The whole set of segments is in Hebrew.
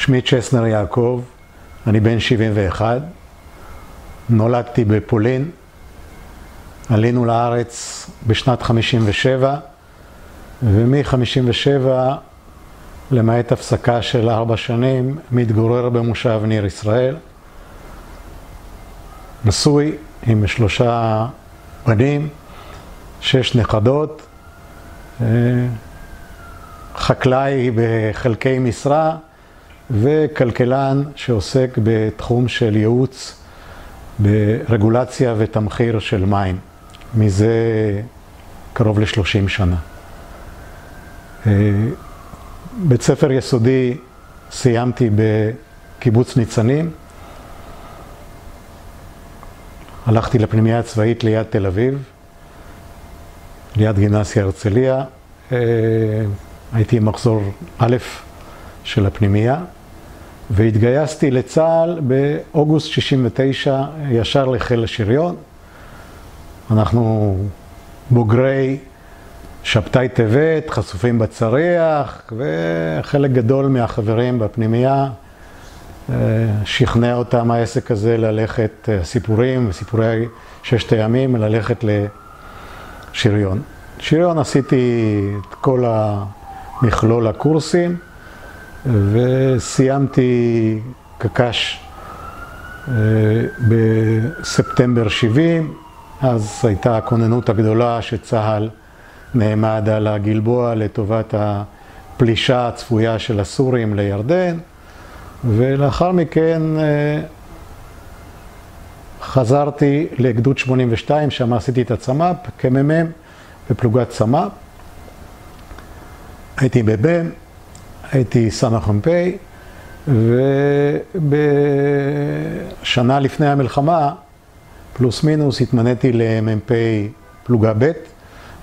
שמי צ'סנר יעקב, אני בן 71, נולדתי בפולין, עלינו לארץ בשנת 57, ומ-57, למעט הפסקה של 4 שנים, מתגורר במושב ניר ישראל. נשוי עם 3 בנים, 6 נכדות, חקלאי בחלקי משרה, וכלכלן שעוסק בתחום של ייעוץ ברגולציה ותמחיר של מים, מזה קרוב ל-30 שנה. בית ספר יסודי סיימתי בקיבוץ ניצנים, הלכתי לפנימייה הצבאית ליד תל אביב, ליד גימנסיה הרצליה, הייתי מחזור א' של הפנימייה, והתגייסתי לצה"ל באוגוסט 69 ישר לחיל השריון. אנחנו בוגרי שבתאי טבת, חשופים בצריח, וחלק גדול מהחברים בפנימייה שכנע אותם העסק הזה ללכת, סיפורי 6 הימים, ללכת לשריון. שריון עשיתי את כל מכלול הקורסים, וסיימתי קק"ש בספטמבר 70, אז הייתה הכוננות הגדולה שצה"ל נעמד על הגלבוע לטובת הפלישה הצפויה של הסורים לירדן, ולאחר מכן חזרתי לגדוד 82, שם עשיתי את הצמ"פ כמ"מ בפלוגת צמ"פ. הייתי בב"ם, הייתי סמ"פ, ובשנה לפני המלחמה, פלוס מינוס, התמניתי למ"פ פלוגה ב'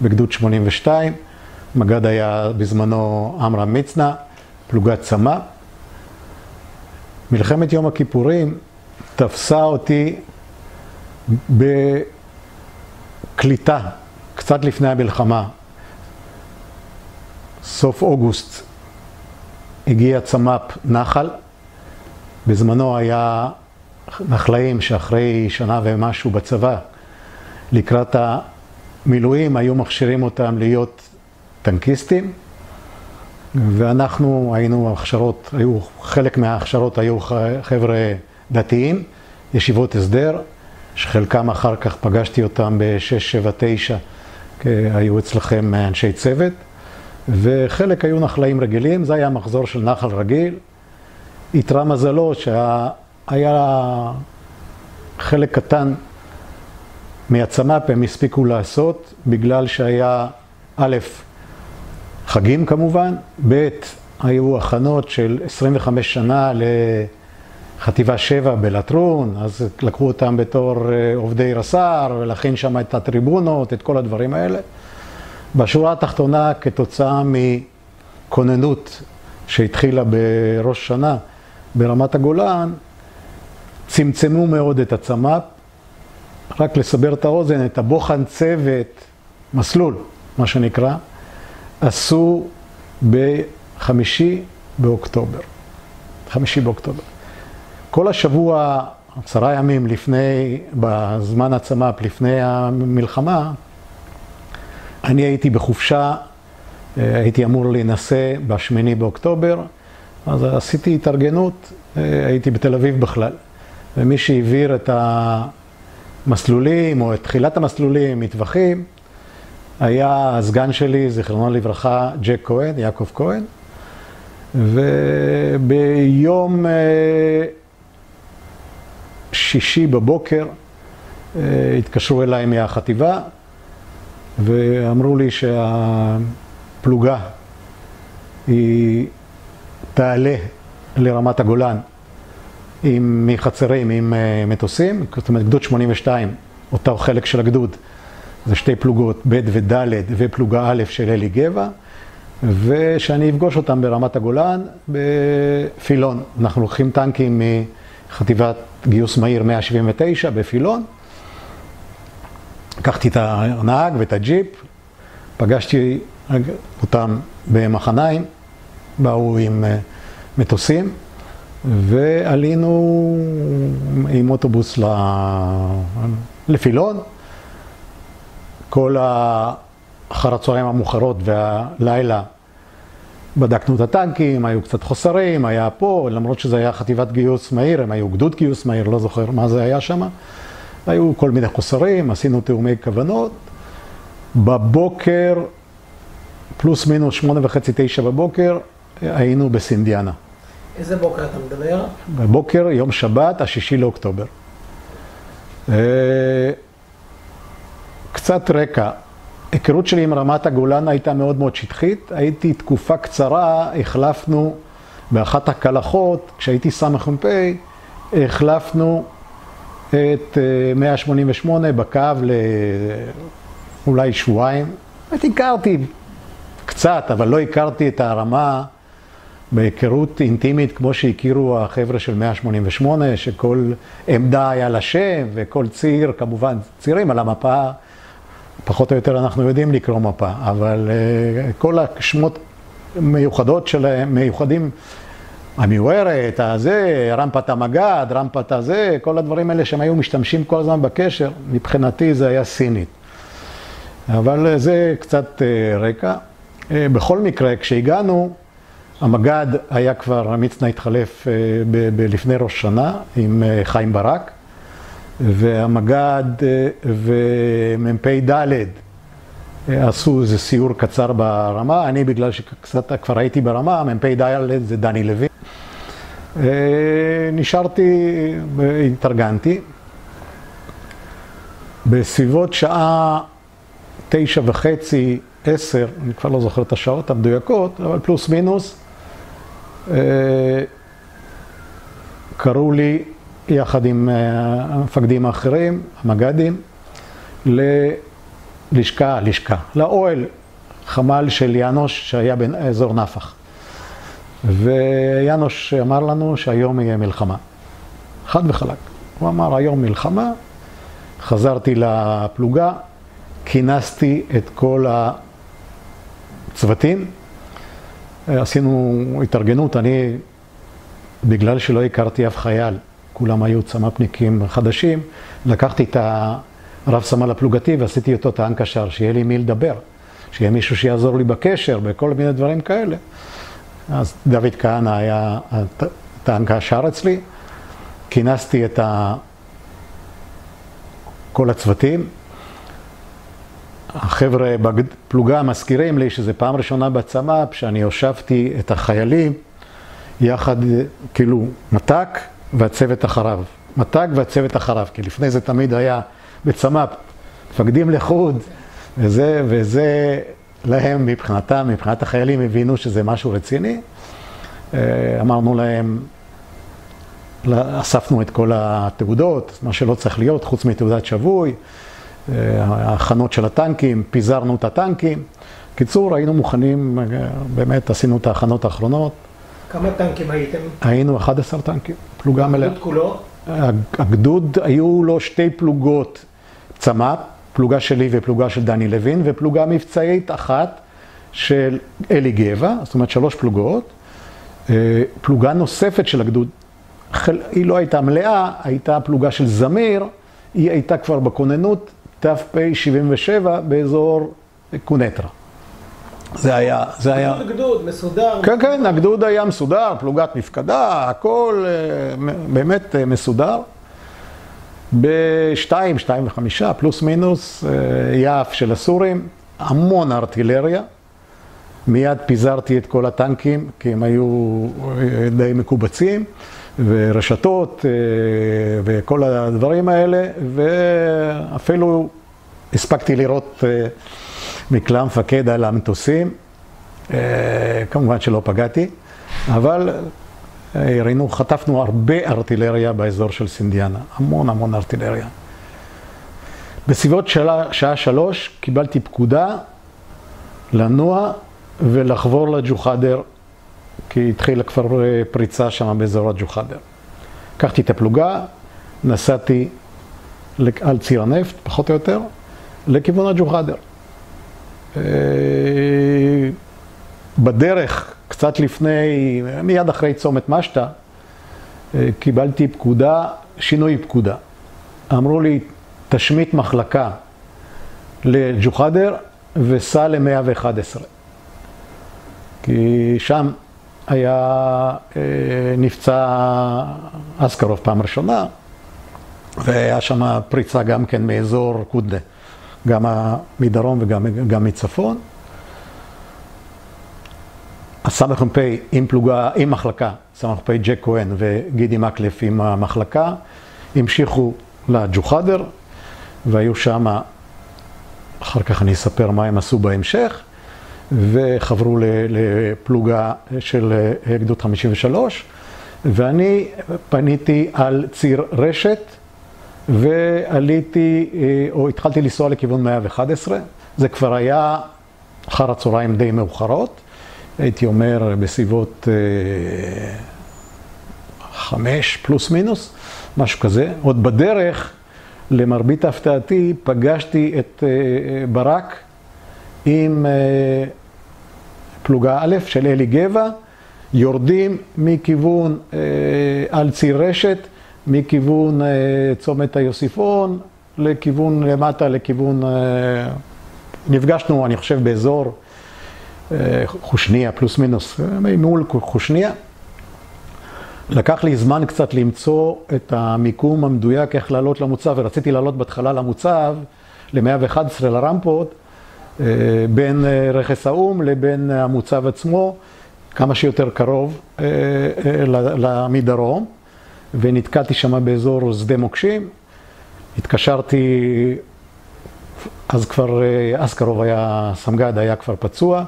בגדוד 82, מג"ד היה בזמנו עמרם מצנע, פלוגת צמ"פ. מלחמת יום הכיפורים תפסה אותי בקליטה, קצת לפני המלחמה. סוף אוגוסט הגיע צמ"פ נחל, בזמנו היה נחלאים שאחרי שנה ומשהו בצבא, לקראת המילואים היו מכשירים אותם להיות טנקיסטים, ואנחנו היינו חלק מההכשרות היו חבר'ה דתיים, ישיבות הסדר, שחלקם אחר כך פגשתי אותם ב-6, 7, 9, היו אצלכם אנשי צוות, וחלק היו נחלאים רגילים, זה היה מחזור של נחל רגיל. יתרה מזלו שהיה חלק קטן מהצמ"פ הם הספיקו לעשות, בגלל שהיה א', חגים כמובן, ב', היו הכנות של 25 שנה לחטיבה 7 בלטרון, אז לקחו אותם בתור עובדי רס"ר, ולכן שם את הטריבונות, את כל הדברים האלה. בשורה התחתונה, כתוצאה מכוננות שהתחילה בראש שנה ברמת הגולן, צמצמו מאוד את הצמ"פ. רק לסבר את האוזן, את הבוחן צוות, מסלול, מה שנקרא, עשו ב-5 באוקטובר. 5 באוקטובר. כל השבוע, 10 ימים לפני, בזמן הצמ"פ, לפני המלחמה, אני הייתי בחופשה, הייתי אמור להינשא ב8 באוקטובר, אז עשיתי התארגנות, הייתי בתל אביב בכלל. ומי שהעביר את המסלולים, או את תחילת המסלולים, מטווחים, היה הסגן שלי, זיכרונו לברכה, ג'ק כהן, יעקב כהן. וביום שישי בבוקר התקשרו אליי מהחטיבה, ואמרו לי שהפלוגה היא תעלה לרמת הגולן מחצרים עם מטוסים, זאת אומרת גדוד 82, אותו חלק של הגדוד, זה 2 פלוגות, ב' וד' ופלוגה א' של אלי גבע, ושאני אפגוש אותם ברמת הגולן בפילון. אנחנו לוקחים טנקים מחטיבת גיוס מהיר 179 בפילון, לקחתי את הנהג ואת הג'יפ, פגשתי אותם במחניים, באו עם מטוסים, ועלינו עם אוטובוס לפילון. כל אחר הצהריים המאוחרות והלילה בדקנו את הטנקים, היו קצת חוסרים, היה פה, למרות שזה היה חטיבת גיוס מהיר, הם היו גדוד גיוס מהיר, לא זוכר מה זה היה שם. היו כל מיני חוסרים, עשינו תאומי כוונות. בבוקר, פלוס מינוס 8:30-9 בבוקר, היינו בסינדיאנה. איזה בוקר אתה מדבר? בבוקר, יום שבת, 6 לאוקטובר. קצת רקע. היכרות שלי עם רמת הגולן הייתה מאוד מאוד שטחית. הייתי תקופה קצרה, החלפנו באחת הקלחות, כשהייתי סמ"פ, החלפנו את 188 בקו לאולי שבועיים. הכרתי קצת, אבל לא הכרתי את הרמה בהיכרות אינטימית כמו שהכירו החבר'ה של 188, שכל עמדה היה לה שם וכל ציר, כמובן צירים על המפה, פחות או יותר אנחנו יודעים לקרוא מפה, אבל כל השמות מיוחדות שלהם, מיוחדים, המיוערת, הזה, רמפת המגד, רמפת הזה, כל הדברים האלה שהם היו משתמשים כל הזמן בקשר, מבחינתי זה היה סינית. אבל זה קצת רקע. בכל מקרה, כשהגענו, המגד היה כבר, המצנע התחלף לפני ראש שנה עם חיים ברק, והמגד ומ"פ ד' עשו איזה סיור קצר ברמה. אני, בגלל שקצת כבר הייתי ברמה, מ"פ ד' זה דני לוין. נשארתי, התארגנתי. בסביבות שעה 9:30, 10, אני כבר לא זוכר את השעות המדויקות, אבל פלוס מינוס, קראו לי יחד עם המפקדים האחרים, המג"דים, ללשכה, לאוהל חמ"ל של יאנוש שהיה באזור נפח. ויאנוש אמר לנו שהיום יהיה מלחמה. חד וחלק. הוא אמר היום מלחמה, חזרתי לפלוגה, כינסתי את כל הצוותים, עשינו התארגנות. אני, בגלל שלא הכרתי אף חייל, כולם היו צמ"פניקים חדשים, לקחתי את הרב סמל הפלוגתי ועשיתי אותו טען קשר, שיהיה לי מי לדבר, שיהיה מישהו שיעזור לי בקשר, בכל מיני דברים כאלה. אז דוד כהנא היה טען קשר אצלי, כינסתי את כל הצוותים. החבר'ה בפלוגה מזכירים לי שזה פעם ראשונה בצמ"פ שאני הושבתי את החיילים יחד, כאילו מת"ק והצוות אחריו. מת"ק והצוות אחריו, כי לפני זה תמיד היה בצמ"פ, מפקדים לחוד, וזה להם מבחינתם, מבחינת החיילים הבינו שזה משהו רציני. אמרנו להם, אספנו את כל התעודות, מה שלא צריך להיות, חוץ מתעודת שבוי, ההכנות של הטנקים, פיזרנו את הטנקים. קיצור, היינו מוכנים, באמת עשינו את ההכנות האחרונות. כמה טנקים הייתם? היינו 11 טנקים, פלוגה מלאה. הגדוד כולו? הגדוד, היו לו 2 פלוגות צמ"פ, פלוגה שלי ופלוגה של דני לוין, ופלוגה מבצעית אחת של אלי גבע, זאת אומרת 3 פלוגות. פלוגה נוספת של הגדוד, היא לא הייתה מלאה, הייתה פלוגה של זמיר, היא הייתה כבר בכוננות ת"פ-77 באזור קונטרה. זה היה... גדוד, מסודר. כן, כן, הגדוד היה מסודר, פלוגת מפקדה, הכל באמת מסודר. ב-2.5 פלוס מינוס, יעף של הסורים, המון ארטילריה. מיד פיזרתי את כל הטנקים, כי הם היו די מקובצים, ורשתות וכל הדברים האלה, ואפילו הספקתי לראות מכלי המפקד על המטוסים. כמובן שלא פגעתי, אבל חטפנו הרבה ארטילריה באזור של סינדיאנה, המון ארטילריה. בסביבות שעה 3 קיבלתי פקודה לנוע ולחבור לג'וחדר, כי התחילה כבר פריצה שם באזור הג'וחדר. לקחתי את הפלוגה, נסעתי על ציר הנפט, פחות או יותר, לכיוון הג'וחדר. בדרך, קצת לפני, מיד אחרי צומת משטה, קיבלתי פקודה, שינוי פקודה. אמרו לי, תשמיט מחלקה לג'וחדר וסע ל-111. כי שם היה נפצע אסקרוב פעם ראשונה, והיה שם פריצה גם כן מאזור קודנה, גם מדרום וגם מצפון. הסמ"פ עם פלוגה, עם מחלקה, סמ"פ ג'ק כהן וגידי מקלף עם המחלקה, המשיכו לג'וחדר, והיו שם, אחר כך אני אספר מה הם עשו בהמשך, וחברו לפלוגה של גדוד 53, ואני פניתי על ציר רשת, ועליתי, או התחלתי לנסוע לכיוון 111, זה כבר היה אחר הצהריים די מאוחרות, הייתי אומר בסביבות 5 פלוס מינוס, משהו כזה. עוד בדרך, למרבית הפתעתי, פגשתי את ברק עם פלוגה א' של אלי גבע, יורדים מכיוון על ציר רשת, מכיוון צומת היוסיפון, לכיוון למטה, לכיוון, נפגשנו אני חושב באזור חושניה, פלוס מינוס, מול חושניה. לקח לי זמן קצת למצוא את המיקום המדויק איך לעלות למוצב, ורציתי לעלות בהתחלה למוצב, ל-111 לרמפות, בין רכס האום לבין המוצב עצמו, כמה שיותר קרוב מדרום, ונתקעתי שם באזור שדה מוקשים. התקשרתי, אז כבר אסקרוב היה, סמג"ד היה כבר פצוע,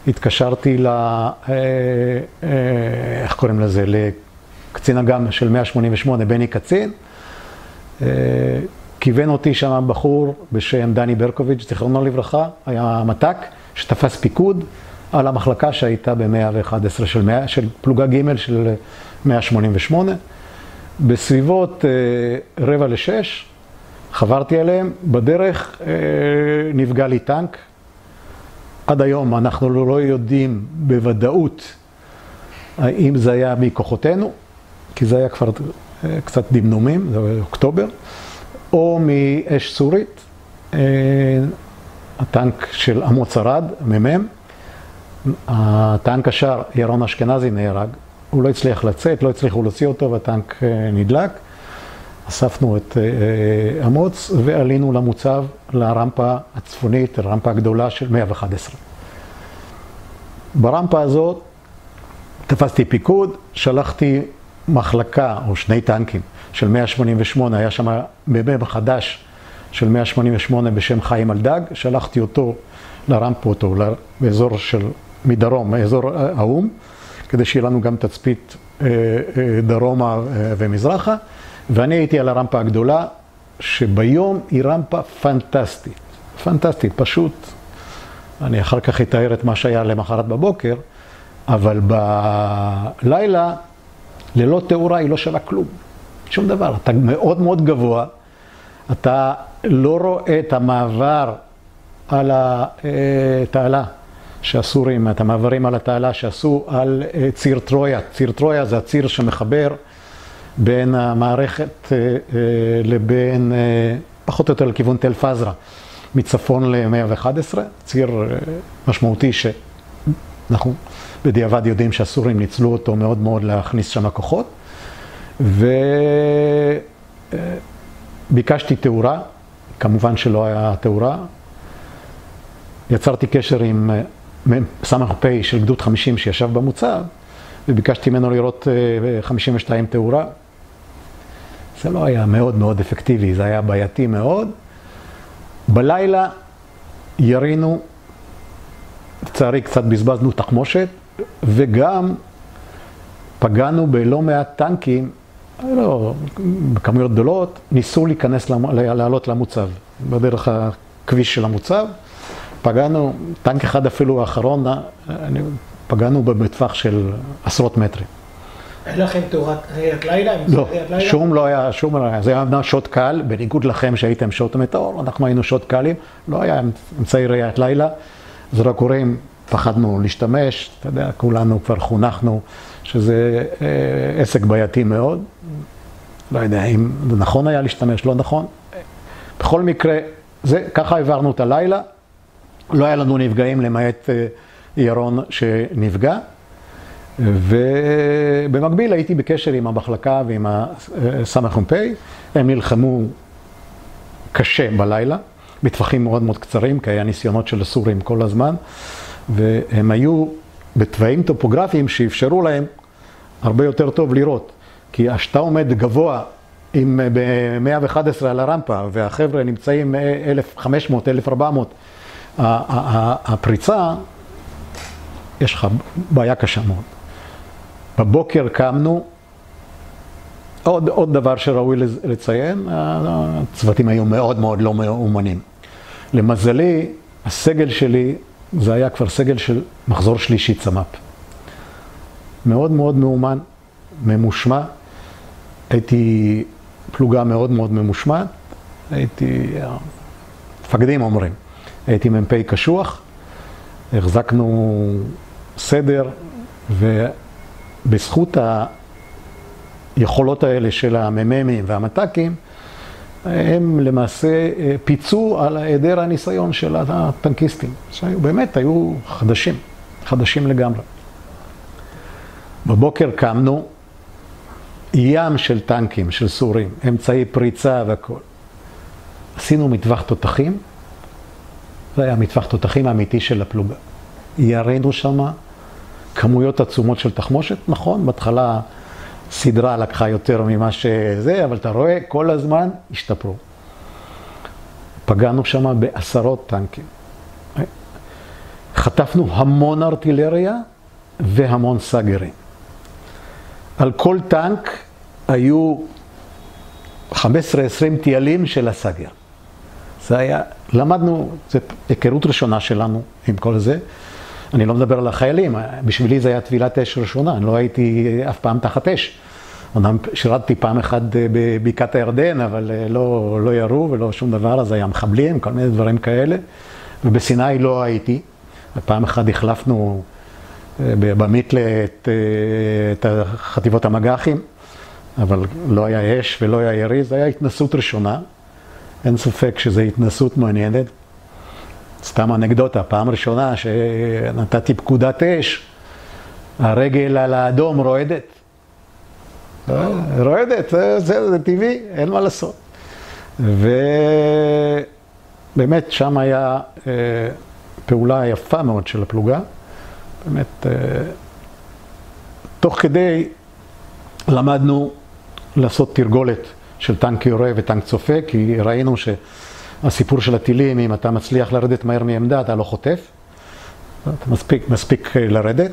התקשרתי איך קוראים לזה? לקצין אג"ם של 188, בני קצין. כיוון אותי שם בחור בשם דני ברקוביץ', זיכרונו לברכה, היה מת"ק שתפס פיקוד על המחלקה שהייתה ב-111 של פלוגה ג' של 188. בסביבות 5:45 חברתי אליהם, בדרך נפגע לי טנק. עד היום אנחנו לא יודעים בוודאות האם זה היה מכוחותינו, כי זה היה כבר קצת דמנומים, זה היה אוקטובר, או מאש סורית, הטנק של אמוץ ארד, מ"מ. הטנק השאר, ירון אשכנזי, נהרג. הוא לא הצליח לצאת, לא הצליחו להוציא אותו, והטנק נדלק. אספנו את אמוץ ועלינו למוצב, לרמפה הצפונית, לרמפה הגדולה של 111. ברמפה הזאת תפסתי פיקוד, שלחתי מחלקה או שני טנקים של 188, היה שם מ"מ חדש של 188 בשם חיים אלדג, שלחתי אותו לרמפות או באזור של מדרום, באזור האום, כדי שיהיה לנו גם תצפית דרומה ומזרחה, ואני הייתי על הרמפה הגדולה, שביום היא רמפה פנטסטית, פנטסטית, פשוט. אני אחר כך אתאר את מה שהיה למחרת בבוקר, אבל בלילה, ללא תאורה היא לא שווה כלום, שום דבר. אתה מאוד מאוד גבוה, אתה לא רואה את המעבר על התעלה שהסורים, את המעברים על התעלה שעשו על ציר טרויה. ציר טרויה זה הציר שמחבר בין המערכת לבין, פחות או יותר לכיוון תל פזרה, מצפון ל-111, ציר משמעותי שאנחנו בדיעבד יודעים שהסורים ניצלו אותו מאוד מאוד להכניס שם כוחות, וביקשתי תאורה, כמובן שלא היה תאורה, יצרתי קשר עם סמ"פ של גדוד 50 שישב במוצב, וביקשתי ממנו לראות 52 תאורה. זה לא היה מאוד מאוד אפקטיבי, זה היה בעייתי מאוד. בלילה ירינו, לצערי קצת בזבזנו תחמושת, וגם פגענו בלא מעט טנקים, לא, בכמויות גדולות, ניסו להיכנס, לעלות למוצב, בדרך הכביש של המוצב. פגענו, טנק אחד אפילו האחרון, פגענו בטווח של עשרות מטרים. אין לכם תאורת ראיית לילה? לא, שום לא היה, זה היה שוט קל, בניגוד לכם שהייתם שוט מטאור, אנחנו היינו שוט קלים, לא היה אמצעי ראיית לילה, זה רק קוראים פחדנו להשתמש, אתה יודע, כולנו כבר חונכנו שזה עסק בעייתי מאוד. לא יודע אם זה נכון היה להשתמש, לא נכון. בכל מקרה, ככה העברנו את הלילה. לא היה לנו נפגעים למעט ירון שנפגע. ובמקביל הייתי בקשר עם המחלקה ועם הסמ"פ. הם נלחמו קשה בלילה, בטווחים מאוד מאוד קצרים, כי היה ניסיונות של הסורים כל הזמן. והם היו בתוואים טופוגרפיים שאפשרו להם הרבה יותר טוב לראות. כי כשאתה עומד גבוה עם ב-111 על הרמפה, והחבר'ה נמצאים 1,500, 1,400, הפריצה, יש לך בעיה קשה מאוד. בבוקר קמנו, עוד דבר שראוי לציין, הצוותים היו מאוד מאוד לא מאומנים. למזלי, הסגל שלי, זה היה כבר סגל של מחזור שלישי צמ"פ. מאוד מאוד מאומן, ממושמע. הייתי פלוגה מאוד מאוד ממושמעת. מפקדים אומרים, הייתי מ"פ קשוח, החזקנו סדר, ובזכות היכולות האלה של המ"מים והמת"קים, הם למעשה פיצו על היעדר הניסיון של הטנקיסטים, שהיו באמת היו חדשים לגמרי. בבוקר קמנו, ים של טנקים, של סורים, אמצעי פריצה והכל. עשינו מטווח תותחים, זה היה מטווח תותחים האמיתי של הפלוגה. ירינו שם כמויות עצומות של תחמושת, נכון, בהתחלה סדרה לקחה יותר ממה שזה, אבל אתה רואה, כל הזמן השתפרו. פגענו שם בעשרות טנקים. חטפנו המון ארטילריה והמון סגרים. על כל טנק היו 15-20 טיילים של הסגר. זה היה, למדנו, זו היכרות ראשונה שלנו עם כל זה. אני לא מדבר על החיילים, בשבילי זה היה טבילת אש ראשונה, אני לא הייתי אף פעם תחת אש. אומנם שירתתי פעם אחת בבקעת הירדן, אבל לא ירו ולא שום דבר, אז היה מחבלים, כל מיני דברים כאלה. ובסיני לא הייתי. פעם אחת החלפנו במיתלה את חטיבות המג"חים, אבל לא היה אש ולא היה ירי, זו הייתה התנסות ראשונה. אין ספק שזו התנסות מעניינת. סתם אנקדוטה, פעם ראשונה שנתתי פקודת אש, הרגל על האדום רועדת. רועדת, זה טבעי, אין מה לעשות. ובאמת שם היה פעולה יפה מאוד של הפלוגה. באמת, תוך כדי למדנו לעשות תרגולת של טנק יורה וטנק צופה, כי ראינו שהסיפור של הטילים, אם אתה מצליח לרדת מהר מעמדה, אתה לא חוטף. אתה מספיק לרדת.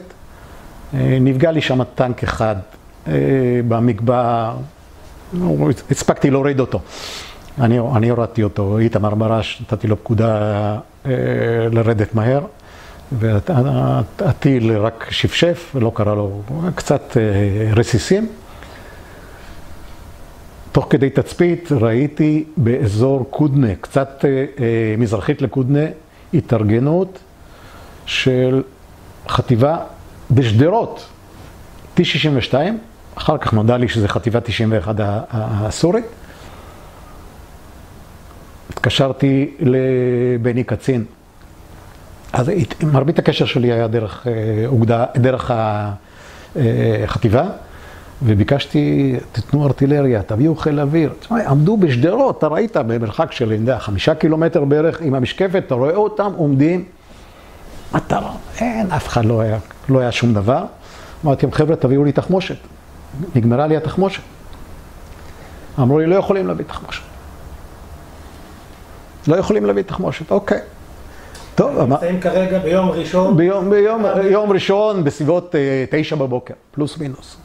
נפגע לי שם טנק אחד במקבע, הספקתי להוריד אותו. אני הורדתי אותו, איתמר ברש, נתתי לו פקודה לרדת מהר, והטיל רק שפשף, ולא קרה לו קצת רסיסים. תוך כדי תצפית ראיתי באזור קודנה, קצת מזרחית לקודנה, התארגנות של חטיבה בשדרות, T-62, אחר כך נודע לי שזה חטיבה 91 הסורית. התקשרתי לבני קצין. אז מרבית הקשר שלי היה דרך החטיבה, וביקשתי, תתנו ארטילריה, תביאו חיל אוויר. תשמע, עמדו בשדרות, אתה ראית במרחק של 5 קילומטר בערך עם המשקפת, אתה רואה אותם עומדים. מטרה, אין, אף אחד לא היה שום דבר. אמרתי, חבר'ה, תביאו לי תחמושת. נגמרה לי התחמושת. אמרו לי, לא יכולים להביא תחמושת. לא יכולים להביא תחמושת, אוקיי. טוב, נמצאים כרגע ביום ראשון. ביום ראשון בסביבות 9 בבוקר, פלוס מינוס.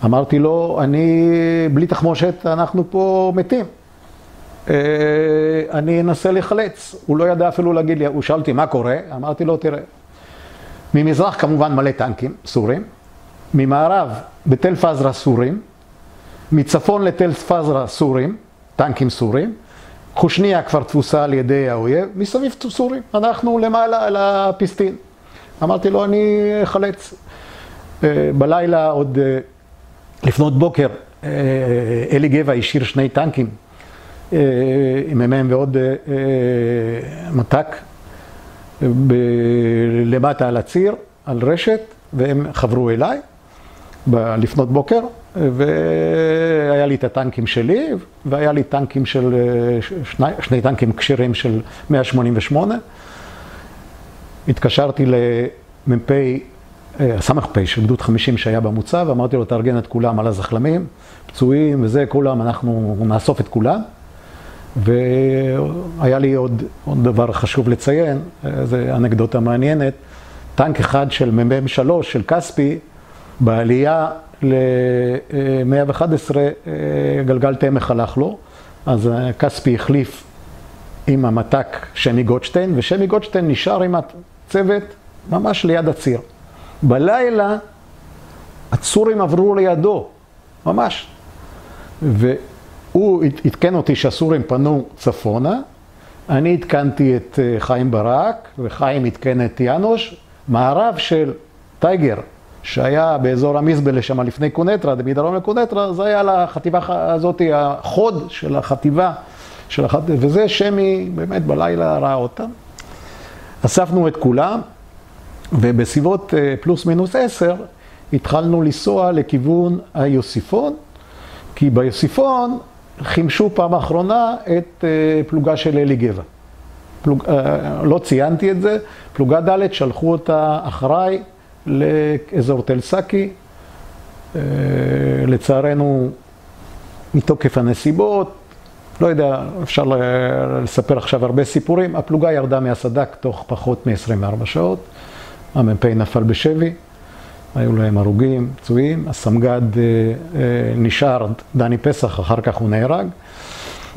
אמרתי לו, אני בלי תחמושת, אנחנו פה מתים. אני אנסה לחלץ. הוא לא ידע אפילו להגיד לי, הוא שאל אותי מה קורה, אמרתי לו, תראה. ממזרח כמובן מלא טנקים סורים, ממערב בתל פזרה סורים, מצפון לתל פזרה סורים, טנקים סורים, חושניה כבר תפוסה על ידי האויב, מסביב סורים, אנחנו למעלה על הפיסטין. אמרתי לו, אני חלץ. בלילה עוד לפנות בוקר, אלי גבע השאיר 2 טנקים, עם מ"מ ועוד מתק, למטה על הציר, על רשת, והם חברו אליי לפנות בוקר, והיה לי את הטנקים שלי, והיה לי טנקים של, 2 טנקים קשירים של 188. התקשרתי למ"פ, סמ"פ של גדוד 50 שהיה במוצב, אמרתי לו, תארגן את כולם על הזחלמים, פצועים וזה, כולם, אנחנו נאסוף את כולם. והיה לי עוד דבר חשוב לציין, זו אנקדוטה מעניינת, טנק אחד של מ"מ 3 של כספי, בעלייה ל-111 גלגל תמך הלך לו, אז כספי החליף עם המתק שמי גוטשטיין, ושמי גוטשטיין נשאר עם הצוות ממש ליד הציר. בלילה הצורים עברו לידו, ממש. והוא התקן אותי שהסורים פנו צפונה, אני התקנתי את חיים ברק, וחיים התקן את יאנוש, מערב של טייגר, שהיה באזור המזבלה שם לפני קונטרה, מדרום לקונטרה, זה היה לחטיבה הזאת, החוד של החטיבה, וזה שמי באמת בלילה ראה אותם. אספנו את כולם, ובסביבות פלוס מינוס 10, התחלנו לנסוע לכיוון היוסיפון, כי ביוסיפון חימשו פעם האחרונה את פלוגה של אלי גבע. לא ציינתי את זה, פלוגה ד' שלחו אותה אחריי לאזור תל סאקי, לצערנו מתוקף הנסיבות, לא יודע, אפשר לספר עכשיו הרבה סיפורים, הפלוגה ירדה מהסדק תוך פחות מ-24 שעות, המ"פ נפל בשבי, היו להם הרוגים, פצועים, הסמג"ד נשאר, דני פסח, אחר כך הוא נהרג.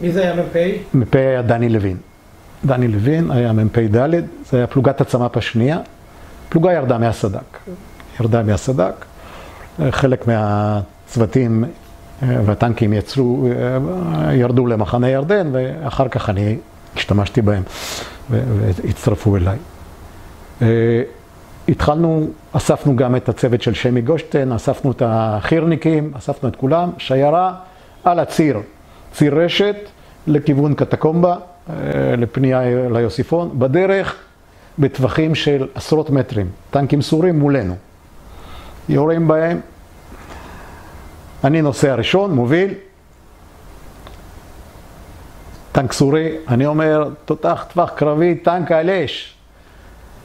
מי זה היה מ"פ? מ"פ היה דני לוין. דני לוין היה מ"פ ד', זה היה פלוגת הצמ"פ השנייה. פלוגה ירדה מהסדק, חלק מהצוותים והטנקים ירדו למחנה ירדן, ואחר כך אני השתמשתי בהם והצטרפו אליי. התחלנו, אספנו גם את הצוות של שמי גוטשטיין, אספנו את החירניקים, אספנו את כולם, שיירה על הציר, ציר רשת לכיוון קטקומבה, לפנייה ליוסיפון, בדרך בטווחים של עשרות מטרים, טנקים סורים מולנו. יורים בהם, אני נוסע ראשון, מוביל, טנק סורי, אני אומר, תותח טווח קרבי, טנק על אש.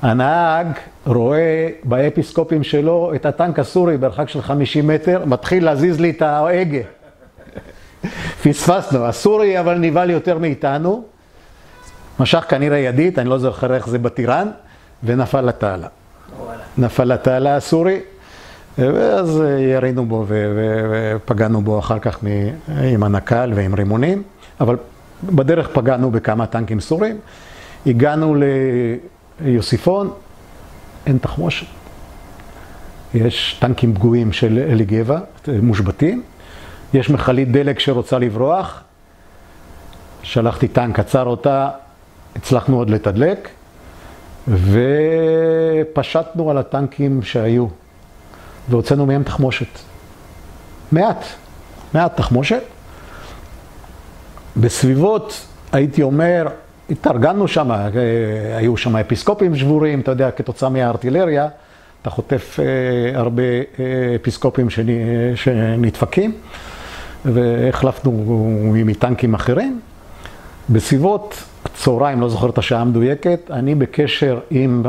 הנהג רואה באפיסקופים שלו את הטנק הסורי ברחק של 50 מטר, מתחיל להזיז לי את ההגה. פספסנו, הסורי אבל נבהל יותר מאיתנו, משך כנראה ידית, אני לא זוכר איך זה בטירן, ונפל לתעלה. נפל לתעלה הסורי, ואז ירינו בו ופגענו בו אחר כך עם הנקל ועם רימונים, אבל בדרך פגענו בכמה טנקים סורים, הגענו ליוסיפון, אין תחמושת. יש טנקים פגועים של אלי גבע, מושבתים, יש מכלית דלק שרוצה לברוח, שלחתי טנק, עצר אותה, הצלחנו עוד לתדלק, ופשטנו על הטנקים שהיו, והוצאנו מהם תחמושת. מעט תחמושת. בסביבות, הייתי אומר, התארגנו שם, היו שם אפיסקופים שבורים, אתה יודע, כתוצאה מהארטילריה, אתה חוטף הרבה אפיסקופים שנדפקים, והחלפנו מטנקים אחרים. בסביבות צהריים, לא זוכר את השעה המדויקת, אני בקשר עם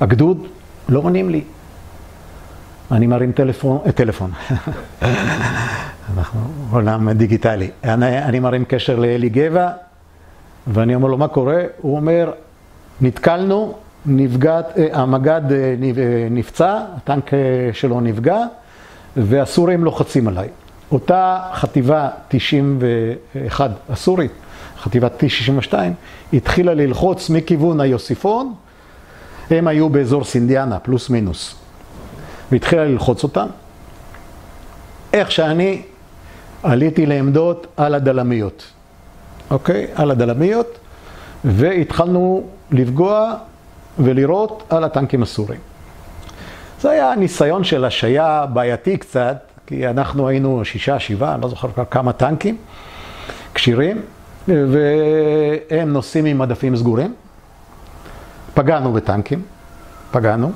הגדוד, לא עונים לי. אני מרים טלפון, אנחנו עולם דיגיטלי. אני מרים קשר לאלי גבע, ואני אומר לו, מה קורה? הוא אומר, נתקלנו, המג"ד נפצע, הטנק שלו נפגע, והסורים לוחצים עליי. אותה חטיבה 91 הסורית, חטיבת T62, התחילה ללחוץ מכיוון היוסיפון, הם היו באזור סינדיאנה, פלוס מינוס, והתחילה ללחוץ אותם. איך שאני עליתי לעמדות על הדלמיות. אוקיי? על הדלמיות, והתחלנו לפגוע ולירות על הטנקים הסורים. זה היה ניסיון של השהיה בעייתי קצת, כי אנחנו היינו 6-7, אני לא זוכר כמה טנקים, קשירים, והם נוסעים עם מדפים סגורים. פגענו בטנקים, פגענו,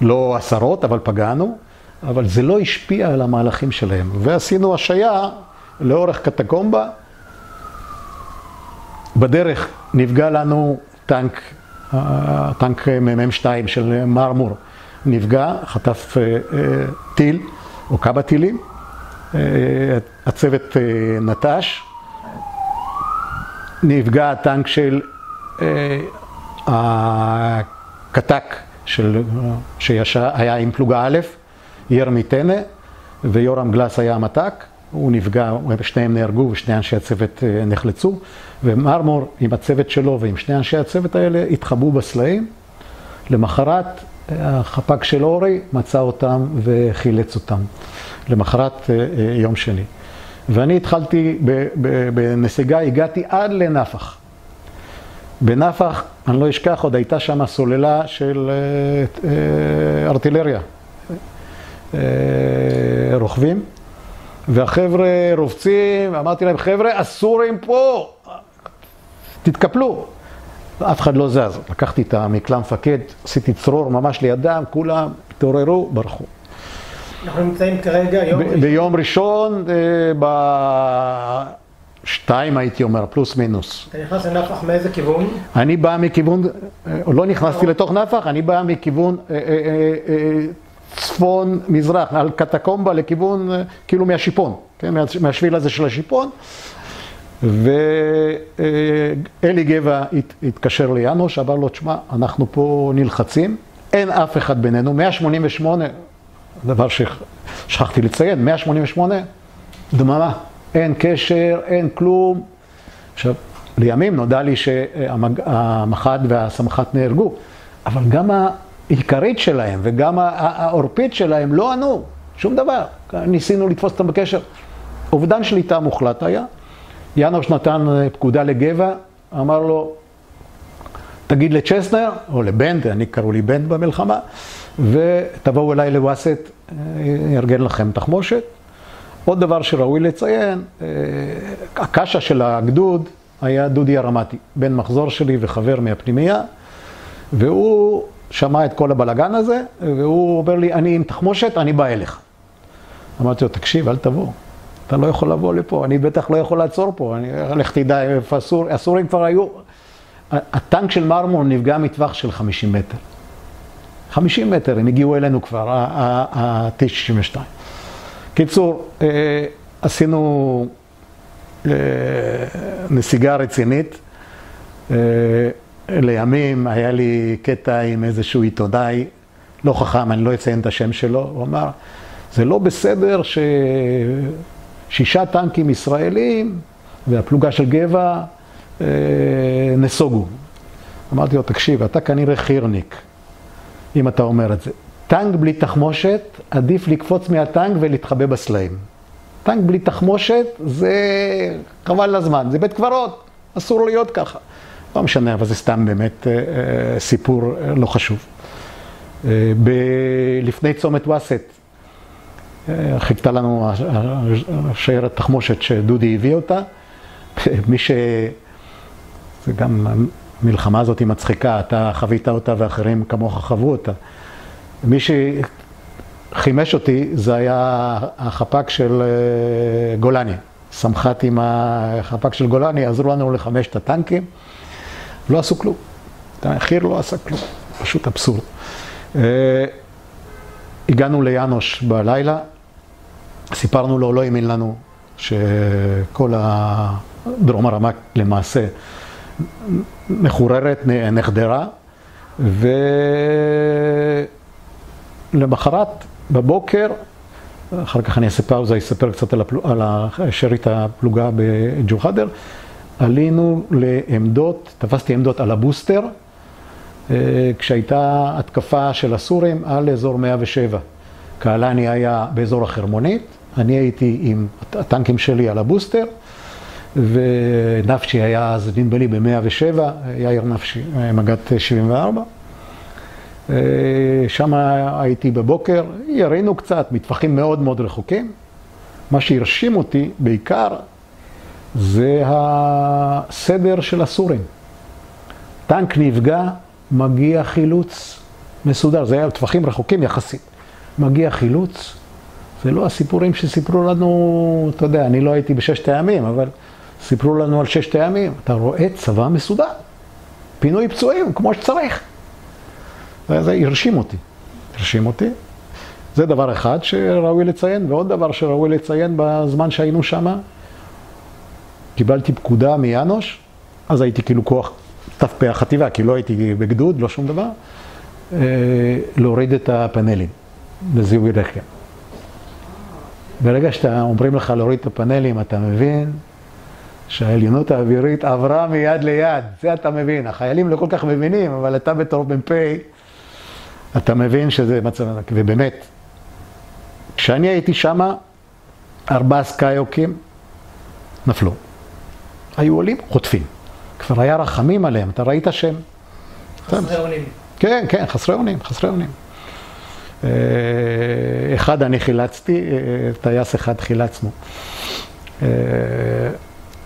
לא עשרות, אבל פגענו, אבל זה לא השפיע על המהלכים שלהם. ועשינו השהיה לאורך קטקומבה. בדרך נפגע לנו טנק מ"מ2 של מרמור, נפגע, חטף טיל או כמה טילים, הצוות נטש, נפגע הטנק של הקטק שהיה עם פלוגה א', ירמי טנא, ויורם גלס היה המתק, הוא נפגע, שניהם נהרגו ושני אנשי הצוות נחלצו, ומרמור עם הצוות שלו ועם שני אנשי הצוות האלה התחבאו בסלעים. למחרת החפ"ק של אורי מצא אותם וחילץ אותם, למחרת יום שני. ואני התחלתי בנסיגה, הגעתי עד לנפח. בנפח, אני לא אשכח, עוד הייתה שם סוללה של ארטילריה, רוכבים, והחבר'ה רובצים, אמרתי להם, חבר'ה, הסורים פה, תתקפלו. אף אחד לא זז. לקחתי את המקלע מפקד, עשיתי צרור ממש לידם, כולם התעוררו, ברחו. אנחנו נמצאים כרגע ביום ראשון, ב-2 הייתי אומר, פלוס מינוס. אתה נכנס לנפח מאיזה כיוון? אני בא מכיוון, לא נכנסתי לתוך נפח, אני בא מכיוון צפון מזרח, על קטקומבה לכיוון, כאילו מהשיפון, כן? מהשביל הזה של השיפון. ואלי גבע התקשר ליאנוש, אמר לו, תשמע, אנחנו פה נלחצים, אין אף אחד בינינו, 188, דבר ששכחתי לציין, 188, דממה, אין קשר, אין כלום. עכשיו, לימים נודע לי שהמח"ט והסמח"ט נהרגו, אבל גם העיקרית שלהם וגם העורפית שלהם לא ענו, שום דבר. ניסינו לתפוס אותם בקשר. אובדן שליטה מוחלט היה. יאנוש נתן פקודה לגבע, אמר לו, תגיד לצ'סנר, או לבנד, אני קראו לי בנד במלחמה, ותבואו אליי לווסט, יארגן לכם תחמושת. עוד דבר שראוי לציין, הקשה של הגדוד היה דודי הרמתי, בן מחזור שלי וחבר מהפנימייה, והוא שמע את כל הבלגן הזה, והוא אומר לי, אני עם תחמושת, אני בא אליך. אמרתי לו, תקשיב, אל תבוא. אתה לא יכול לבוא לפה, אני בטח לא יכול לעצור פה, אני הלך תדע איפה הסורים כבר היו. הטנק של מרמור נפגע מטווח של 50 מטר. 50 מטר, הם הגיעו אלינו כבר, ה-T-62. קיצור, עשינו נסיגה רצינית. לימים היה לי קטע עם איזשהו עיתונאי, לא חכם, אני לא אציין את השם שלו, הוא אמר, זה לא בסדר ש6 טנקים ישראלים והפלוגה של גבע נסוגו. אמרתי לו, תקשיב, אתה כנראה חירניק, אם אתה אומר את זה. טנק בלי תחמושת, עדיף לקפוץ מהטנק ולהתחבא בסלעים. טנק בלי תחמושת זה חבל לזמן, זה בית קברות, אסור להיות ככה. לא משנה, אבל זה סתם באמת סיפור לא חשוב. לפני צומת ווסט, חיכתה לנו השיירת תחמושת שדודי הביא אותה. מי זה גם המלחמה הזאת היא מצחיקה, אתה חווית אותה ואחרים כמוך חוו אותה. מי שחימש אותי זה היה החפ"ק של גולני. סמח"ט עם החפ"ק של גולני, עזרו לנו לחמש את הטנקים. לא עשו כלום. החי"ר לא עשה כלום. פשוט אבסורד. הגענו ליאנוש בלילה, סיפרנו לו, לא האמין לנו, שכל הדרום הרמה למעשה מחוררת, נחדרה, ולמחרת בבוקר, אחר כך אני אעשה פאוזה, אספר קצת על שארית הפלוגה בג'וחדר, עלינו לעמדות, תפסתי עמדות על הבוסטר, כשהייתה התקפה של הסורים על אזור 107. קהלני היה באזור החרמונית, אני הייתי עם הטנקים שלי על הבוסטר, ונפשי היה אז נדמה לי ב-107, יאיר נפשי, מג"ד 74. שם הייתי בבוקר, ירינו קצת, מטווחים מאוד מאוד רחוקים. מה שהרשים אותי בעיקר זה הסדר של הסורים. טנק נפגע, מגיע חילוץ מסודר, זה היה טווחים רחוקים יחסית. מגיע חילוץ, זה לא הסיפורים שסיפרו לנו, אתה יודע, אני לא הייתי בששת הימים, אבל סיפרו לנו על ששת הימים. אתה רואה צבא מסודר, פינוי פצועים כמו שצריך. זה הרשים אותי. זה דבר אחד שראוי לציין, ועוד דבר שראוי לציין בזמן שהיינו שם, קיבלתי פקודה מיאנוש, אז הייתי כאילו כוח ת"פ החטיבה, כי לא הייתי בגדוד, לא שום דבר, להוריד את הפאנלים לזיהוי רחם. ברגע שאתה אומרים לך להוריד את הפאנלים, אתה מבין שהעליונות האווירית עברה מיד ליד, זה אתה מבין. החיילים לא כל כך מבינים, אבל אתה בתור מ"פ, אתה מבין שזה מצב, ובאמת, כשאני הייתי שמה, 4 סקאיוקים נפלו. היו עולים, חוטפים. כבר היה רחמים עליהם, אתה ראית שהם... חסרי אונים. כן, כן, חסרי אונים. אחד אני חילצתי, טייס אחד חילצנו.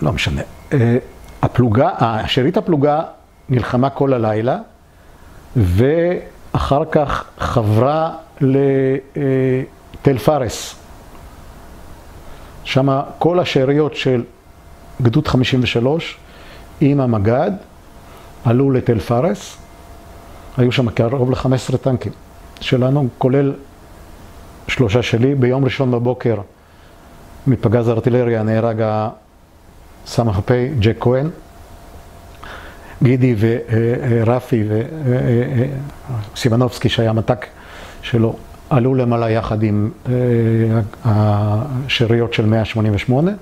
לא משנה. שארית הפלוגה נלחמה כל הלילה, ואחר כך חברה לתל פארס. שם כל השאריות של גדוד 53 עם המג"ד עלו לתל פארס. היו שם קרוב ל-15 טנקים שלנו, כולל 3 שלי. ביום ראשון בבוקר מפגז הארטילריה נהרג הסמ"פ ג'ק כהן, גידי ורפי וסיבנובסקי שהיה מתק שלו, עלו למעלה יחד עם השאריות של 188,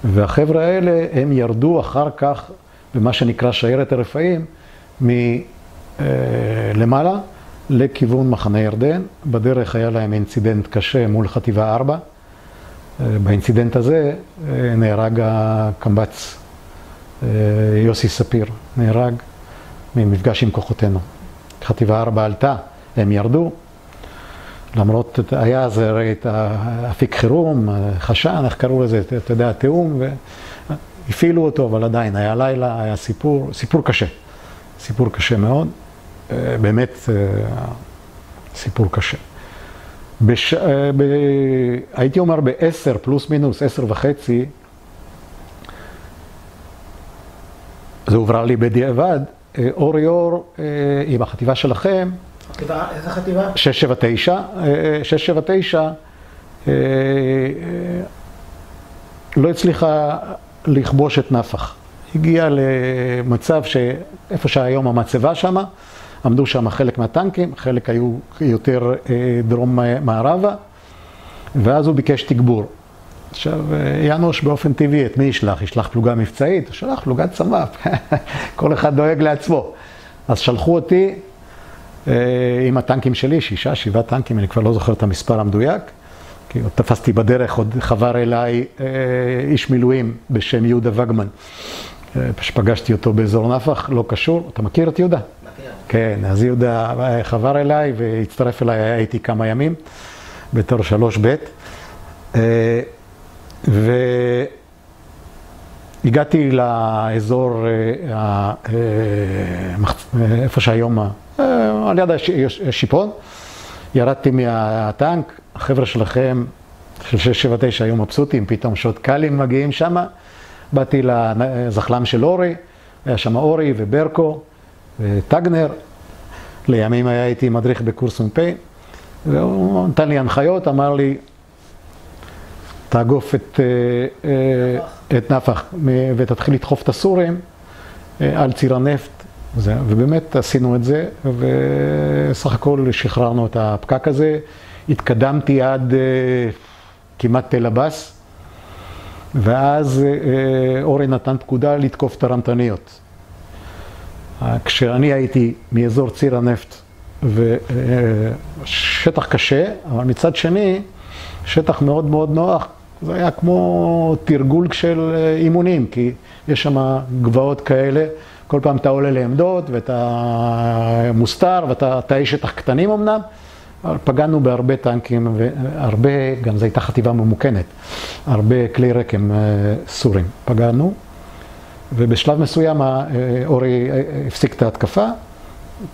והחבר'ה האלה הם ירדו אחר כך במה שנקרא שיירת הרפאים מלמעלה לכיוון מחנה ירדן. בדרך היה להם אינצידנט קשה מול חטיבה 4. באינצידנט הזה נהרג הקמב"ץ יוסי ספיר, נהרג ממפגש עם כוחותינו. חטיבה 4 עלתה, הם ירדו, למרות היה אז הרי את האפיק חירום, חשן, איך קראו לזה, אתה יודע, תאום, והפעילו אותו, אבל עדיין היה לילה, היה סיפור קשה מאוד, באמת סיפור קשה. הייתי אומר ב-10 פלוס מינוס 10:30, זה הוברר לי בדיעבד, אורי אור עם החטיבה שלכם. איזה חטיבה? 679, לא הצליחה לכבוש את נפח. הגיעה למצב שאיפה שהיום המצבה שם, עמדו שם חלק מהטנקים, חלק היו יותר דרום מערבה, ואז הוא ביקש תגבור. עכשיו, יאנוש באופן טבעי, את מי ישלח? ישלח פלוגה מבצעית? הוא שלח פלוגת צמ"פ, כל אחד דואג לעצמו. אז שלחו אותי עם הטנקים שלי, 6-7 טנקים, אני כבר לא זוכר את המספר המדויק, כי עוד תפסתי בדרך, עוד חבר אליי איש מילואים בשם יהודה וגמן, שפגשתי אותו באזור נפח, לא קשור. אתה מכיר את יהודה? מכיר. כן, אז יהודה חבר אליי והצטרף אליי, היה איתי כמה ימים, בתור 3ב', והגעתי לאזור, איפה שהיום, על יד השיפון, ירדתי מהטנק, החבר'ה שלכם, של 679 היו מבסוטים, פתאום שוט קלים מגיעים שם, באתי לזחלם של אורי, היה שם אורי וברקו וטגנר, לימים היה איתי מדריך בקורס מ"פ, והוא נתן לי הנחיות, אמר לי, תאגוף את נפח ותתחיל לדחוף את הסורים על ציר הנפט, ובאמת עשינו את זה, וסך הכל שחררנו את הפקק הזה, התקדמתי עד כמעט תל הבאס, ואז אורי נתן פקודה לתקוף את הרמטניות. כשאני הייתי מאזור ציר הנפט, ושטח קשה, אבל מצד שני, שטח מאוד מאוד נוח, זה היה כמו תרגול של אימונים, כי יש שם גבעות כאלה, כל פעם אתה עולה לעמדות ואתה מוסתר ואתה תאי שטח קטנים אמנם, אבל פגענו בהרבה טנקים והרבה, גם זו הייתה חטיבה ממוקנת, הרבה כלי רקם סורים פגענו, ובשלב מסוים אורי הפסיק את ההתקפה,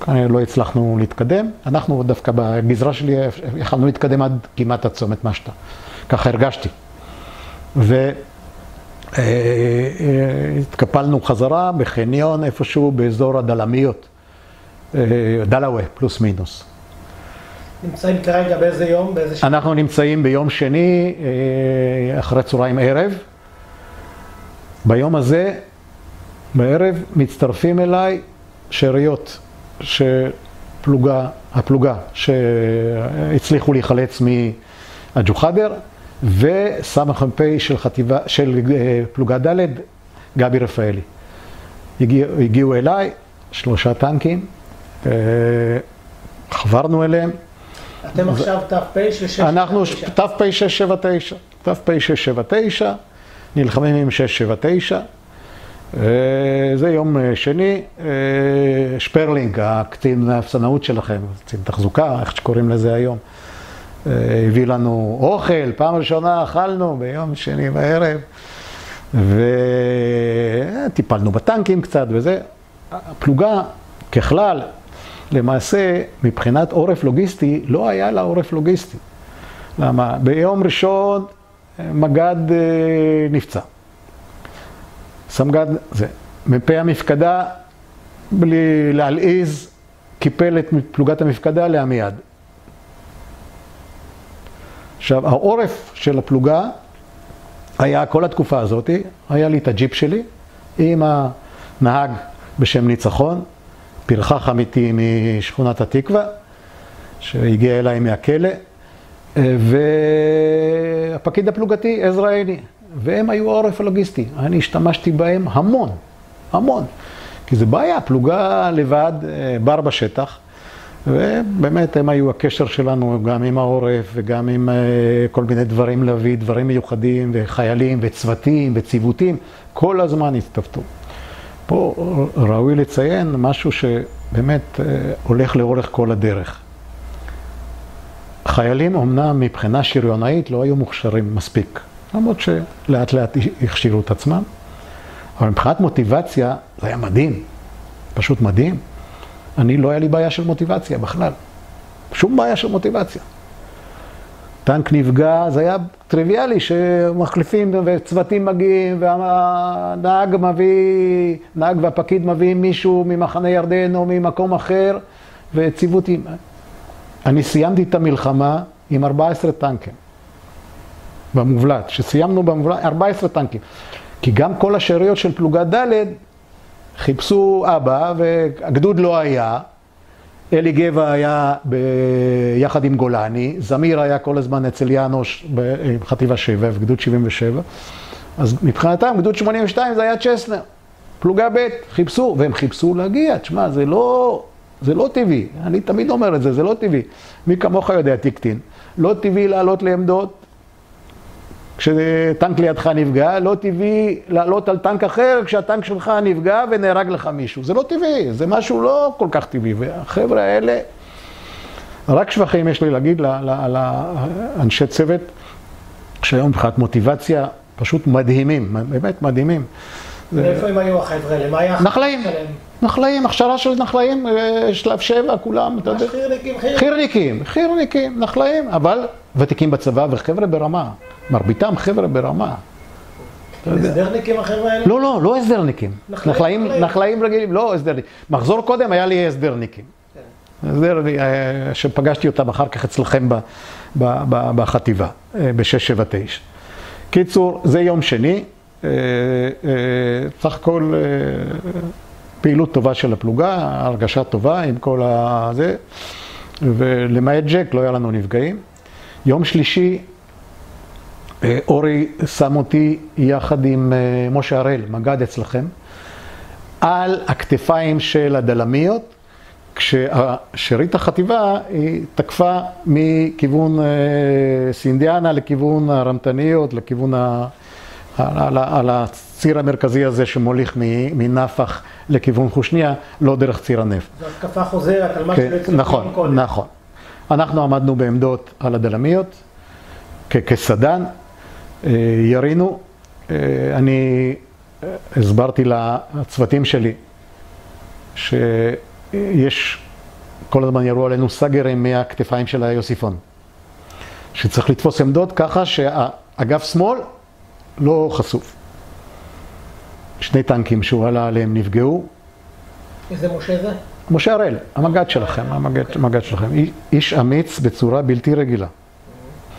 לא הצלחנו להתקדם, אנחנו דווקא בגזרה שלי יכלנו להתקדם עד כמעט הצומת משתא, ככה הרגשתי. והתקפלנו חזרה בחניון איפשהו באזור הדלמיות, דלאווה פלוס מינוס. נמצאים כרגע באיזה יום? אנחנו נמצאים ביום שני, אחרי צהריים ערב. ביום הזה, בערב, מצטרפים אליי שאריות הפלוגה שהצליחו להיחלץ מהג'וחדר, וסמ"פ של פלוגה ד' גבי רפאלי. הגיעו אליי 3 טנקים, חברנו אליהם. אתם עכשיו ת"פ של 679? אנחנו ת"פ 679, ת"פ 679, נלחמים עם 679. זה יום שני, שפרלינג, הקצין האפסנאות שלכם, קצין תחזוקה, איך שקוראים לזה היום, הביא לנו אוכל, פעם ראשונה אכלנו ביום שני בערב, וטיפלנו בטנקים קצת וזה. הפלוגה ככלל, למעשה, מבחינת עורף לוגיסטי, לא היה לה עורף לוגיסטי. למה? ביום ראשון מג"ד נפצע. סמג"ד זה. מ"פ המפקדה, בלי להלעיז, קיפל את פלוגת המפקדה לעמיעד. עכשיו, העורף של הפלוגה היה כל התקופה הזאת, היה לי את הג'יפ שלי, עם הנהג בשם ניצחון, פרחח אמיתי משכונת התקווה, שהגיע אליי מהכלא, והפקיד הפלוגתי, עזרא עיני, והם היו העורף הלוגיסטי. אני השתמשתי בהם המון, כי זה בעיה, פלוגה לבד, בר בשטח, ובאמת הם היו הקשר שלנו גם עם העורף וגם עם כל מיני דברים להביא, דברים מיוחדים וחיילים וצוותים וציוותים, כל הזמן הסתובבו. פה ראוי לציין משהו שבאמת הולך לאורך כל הדרך. חיילים אמנם מבחינה שריונאית לא היו מוכשרים מספיק, למרות שלאט לאט הכשירו את עצמם, אבל מבחינת מוטיבציה זה היה מדהים, פשוט מדהים. אני לא היה לי בעיה של מוטיבציה בכלל, שום בעיה של מוטיבציה. טנק נפגע, זה היה טריוויאלי שמחליפים וצוותים מגיעים והנהג והפקיד מביאים מישהו ממחנה ירדן או ממקום אחר וציוותים. אני סיימתי את המלחמה עם 14 טנקים במובלט, שסיימנו במובלט 14 טנקים. כי גם כל השאריות של פלוגה ד' חיפשו אבא והגדוד לא היה, אלי גבע היה יחד עם גולני, זמיר היה כל הזמן אצל יאנוש בחטיבה 7, גדוד 77, אז מבחינתם גדוד 82 זה היה צ'סנר, פלוגה ב' חיפשו, והם חיפשו להגיע, תשמע, זה לא טבעי, אני תמיד אומר את זה, זה לא טבעי, מי כמוך יודע תקטין, לא טבעי לעלות לעמדות, כשטנק לידך נפגע, לא טבעי לעלות על טנק אחר כשהטנק שלך נפגע ונהרג לך מישהו. זה לא טבעי, זה משהו לא כל כך טבעי. והחבר'ה האלה, רק שבחים יש לי להגיד לאנשי צוות, שהיום מבחינת מוטיבציה פשוט מדהימים, באמת מדהימים. ואיפה הם היו החבר'ה האלה? מה היה החבר'ה שלהם? נחלאים, הכשרה של נחלאים, שלב 7, כולם, אתה יודע. חירניקים, נחלאים, אבל ותיקים בצבא וחבר'ה ברמה. מרביתם חבר'ה ברמה. הסדרניקים החבר'ה האלה? לא הסדרניקים. נחלאים רגילים, לא הסדרניקים. מחזור קודם היה לי הסדרניקים. שפגשתי אותם אחר כך אצלכם בחטיבה, ב-679. קיצור, זה יום שני. סך הכל פעילות טובה של הפלוגה, הרגשה טובה עם כל הזה. ולמעט ג'ק לא היה לנו נפגעים. יום שלישי, אורי שם אותי יחד עם משה הראל, מג"ד אצלכם, על הכתפיים של הדלמיות, כששארית החטיבה היא תקפה מכיוון סינדיאנה לכיוון הרמתניות, לכיוון על הציר המרכזי הזה שמוליך מנפח לכיוון חושניה, לא דרך ציר הנפט. זו התקפה חוזרת על מה שהצליחים קודם. נכון. אנחנו עמדנו בעמדות על הדלמיות, כסדן, ירינו. אני הסברתי לצוותים שלי שיש, כל הזמן יראו עלינו סגרים מהכתפיים של היוסיפון. שצריך לתפוס עמדות ככה שהאגף שמאל לא חשוף. שני טנקים שהוא עלה עליהם נפגעו. איזה משה זה? משה הראל, המג"ד שלכם, המג"ד שלכם. איש אמיץ בצורה בלתי רגילה.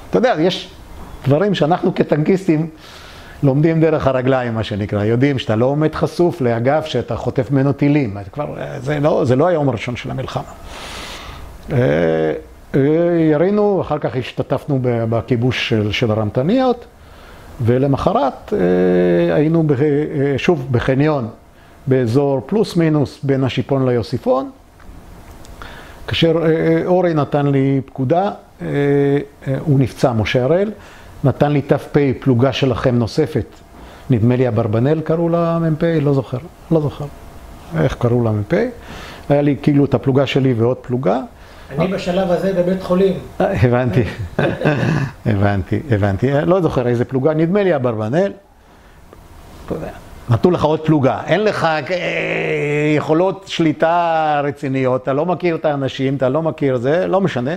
אתה יודע, יש דברים שאנחנו כטנקיסטים לומדים דרך הרגליים, מה שנקרא. יודעים שאתה לא עומד חשוף לאגף שאתה חוטף ממנו טילים. זה לא היום הראשון של המלחמה. ירינו, אחר כך השתתפנו בכיבוש של הרמתניות, ולמחרת היינו שוב בחניון, באזור פלוס מינוס בין השיפון ליוסיפון. כאשר אורי נתן לי פקודה, הוא נפצע, משה הראל, נתן לי ת"פ פלוגה שלכם נוספת. נדמה לי אברבנאל קראו לה מ"פ, לא זוכר. איך קראו לה מ"פ? היה לי כאילו את הפלוגה שלי ועוד פלוגה. אני בשלב הזה בבית חולים. הבנתי. לא זוכר איזה פלוגה, נדמה לי אברבנאל. נתנו לך עוד פלוגה, אין לך יכולות שליטה רציניות, אתה לא מכיר את האנשים, אתה לא מכיר זה, לא משנה.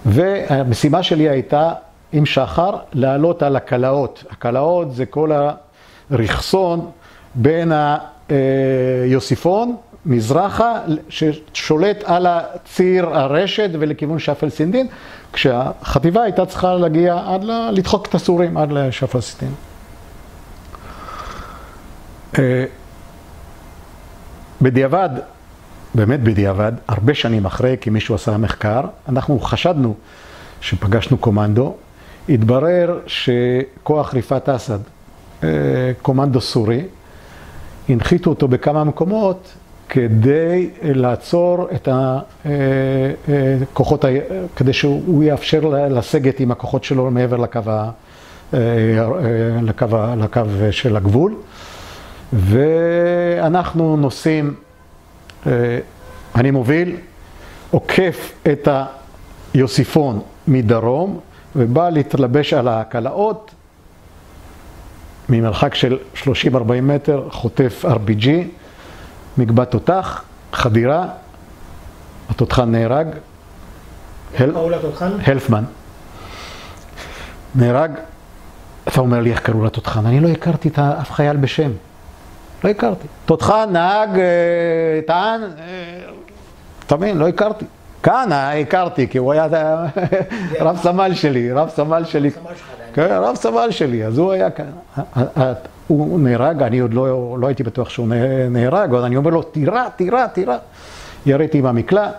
והמשימה שלי הייתה עם שחר לעלות על הקלעות. הקלעות זה כל הרכסון בין היוסיפון, מזרחה, ששולט על הציר הרשת ולכיוון שפל סינדין, כשהחטיבה הייתה צריכה להגיע לדחוק את הסורים עד לשפל סינדין. בדיעבד, באמת בדיעבד, הרבה שנים אחרי, כי מישהו עשה מחקר, אנחנו חשדנו שפגשנו קומנדו, התברר שכוח ריפת אסד, קומנדו סורי, הנחיתו אותו בכמה מקומות כדי לעצור את הכוחות, כדי שהוא יאפשר לסגת עם הכוחות שלו מעבר לקו של הגבול. ואנחנו נוסעים, אני מוביל, עוקף את היוסיפון מדרום, ובא להתלבש על הקלעות, ממרחק של 30-40 מטר, חוטף RPG, מגבע תותח, חדירה, התותחן נהרג. איך קראו לתותחן? הלפמן. נהרג, אתה אומר לי איך קראו לתותחן, אני לא הכרתי את אף חייל בשם. לא הכרתי. תותחן, נהג, טען, תמיד, לא הכרתי. כאן הכרתי, כי הוא היה רב סמל שלי, רב סמל שלי. רב סמל שלי, אז הוא היה כאן. הוא נהרג, אני עוד לא הייתי בטוח שהוא נהרג, אבל אני אומר לו, תירה. יריתי עם המקלע,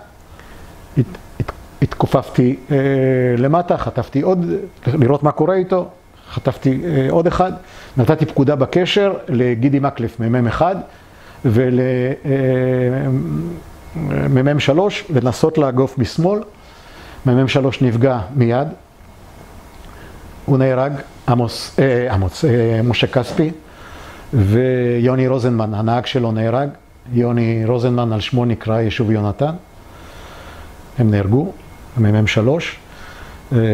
התכופפתי למטה, חטפתי עוד, לראות מה קורה איתו. חטפתי עוד אחד, נתתי פקודה בקשר לגידי מקלף ממם 1 ולמם 3 לנסות לאגוף משמאל. ממם 3 נפגע מיד, הוא נהרג, משה כספי ויוני רוזנמן, הנהג שלו נהרג. יוני רוזנמן על שמו נקרא יישוב יונתן, הם נהרגו, ממם 3.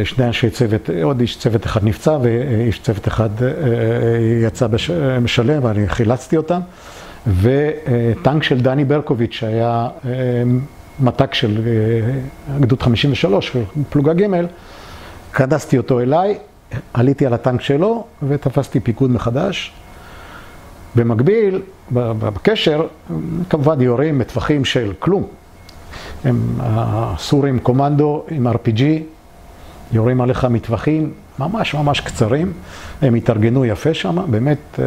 שני אנשי צוות, עוד איש צוות אחד נפצע ואיש צוות אחד יצא בשלם ואני חילצתי אותם. וטנק של דני ברקוביץ' שהיה מטק של גדוד 53, פלוגה ג', כנסתי אותו אליי, עליתי על הטנק שלו ותפסתי פיקוד מחדש. במקביל, בקשר, כמובן יורים מטווחים של כלום. הם הסורים קומנדו עם RPG, יורים עליך מטווחים ממש קצרים, הם התארגנו יפה שם, באמת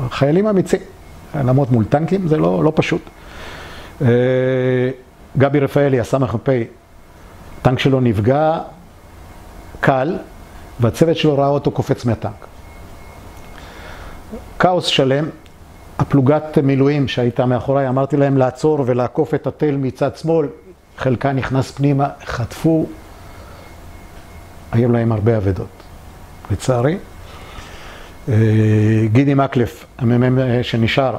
חיילים אמיצים, לעמוד מול טנקים זה לא פשוט. גבי רפאלי, הסמ"פ, טנק שלו נפגע קל, והצוות שלו ראה אותו קופץ מהטנק. כאוס שלם, הפלוגת מילואים שהייתה מאחוריי, אמרתי להם לעצור ולעקוף את התל מצד שמאל, חלקה נכנס פנימה, חטפו, היו להם הרבה אבדות, לצערי. גידי מקלף, המ"מ שנשאר,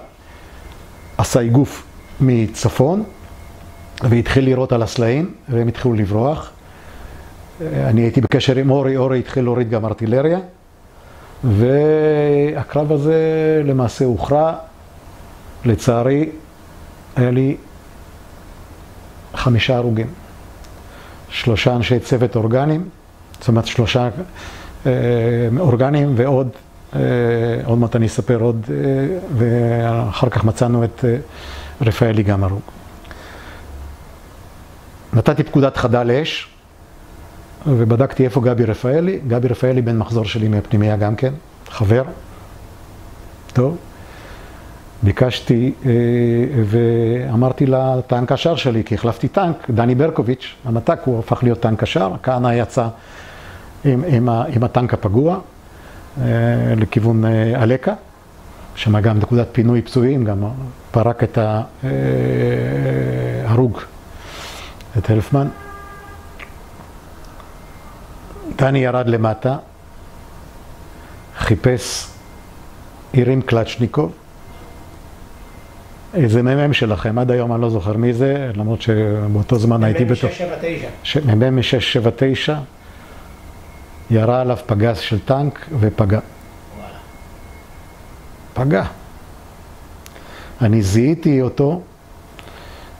עשה איגוף מצפון, והתחיל לירות על הסלעים, והם התחילו לברוח. אני הייתי בקשר עם אורי התחיל להוריד גם ארטילריה, והקרב הזה למעשה הוכרע. לצערי, היה לי 5 הרוגים. 3 אנשי צוות אורגנים, זאת אומרת 3 אורגנים ועוד, עוד מעט אני אספר עוד, ואחר כך מצאנו את רפאלי גם הרוג. נתתי פקודת חדה לאש, ובדקתי איפה גבי רפאלי. גבי רפאלי בן מחזור שלי מהפנימיה גם כן, חבר. טוב. ביקשתי ואמרתי לטנק השאר שלי, כי החלפתי טנק, דני ברקוביץ', המתק, הוא הפך להיות טנק השאר, כהנא יצא עם הטנק הפגוע לכיוון אלקה, שם גם נקודת פינוי פצועים, גם פרק את ההרוג, את הלפמן. דני ירד למטה, חיפש, הרים קלצ'ניקוב, איזה מ"מ שלכם, עד היום אני לא זוכר מי זה, למרות שבאותו זמן הייתי בתוך... מ"מ מ-679, ירה עליו פגז של טנק ופגע. פגע. אני זיהיתי אותו,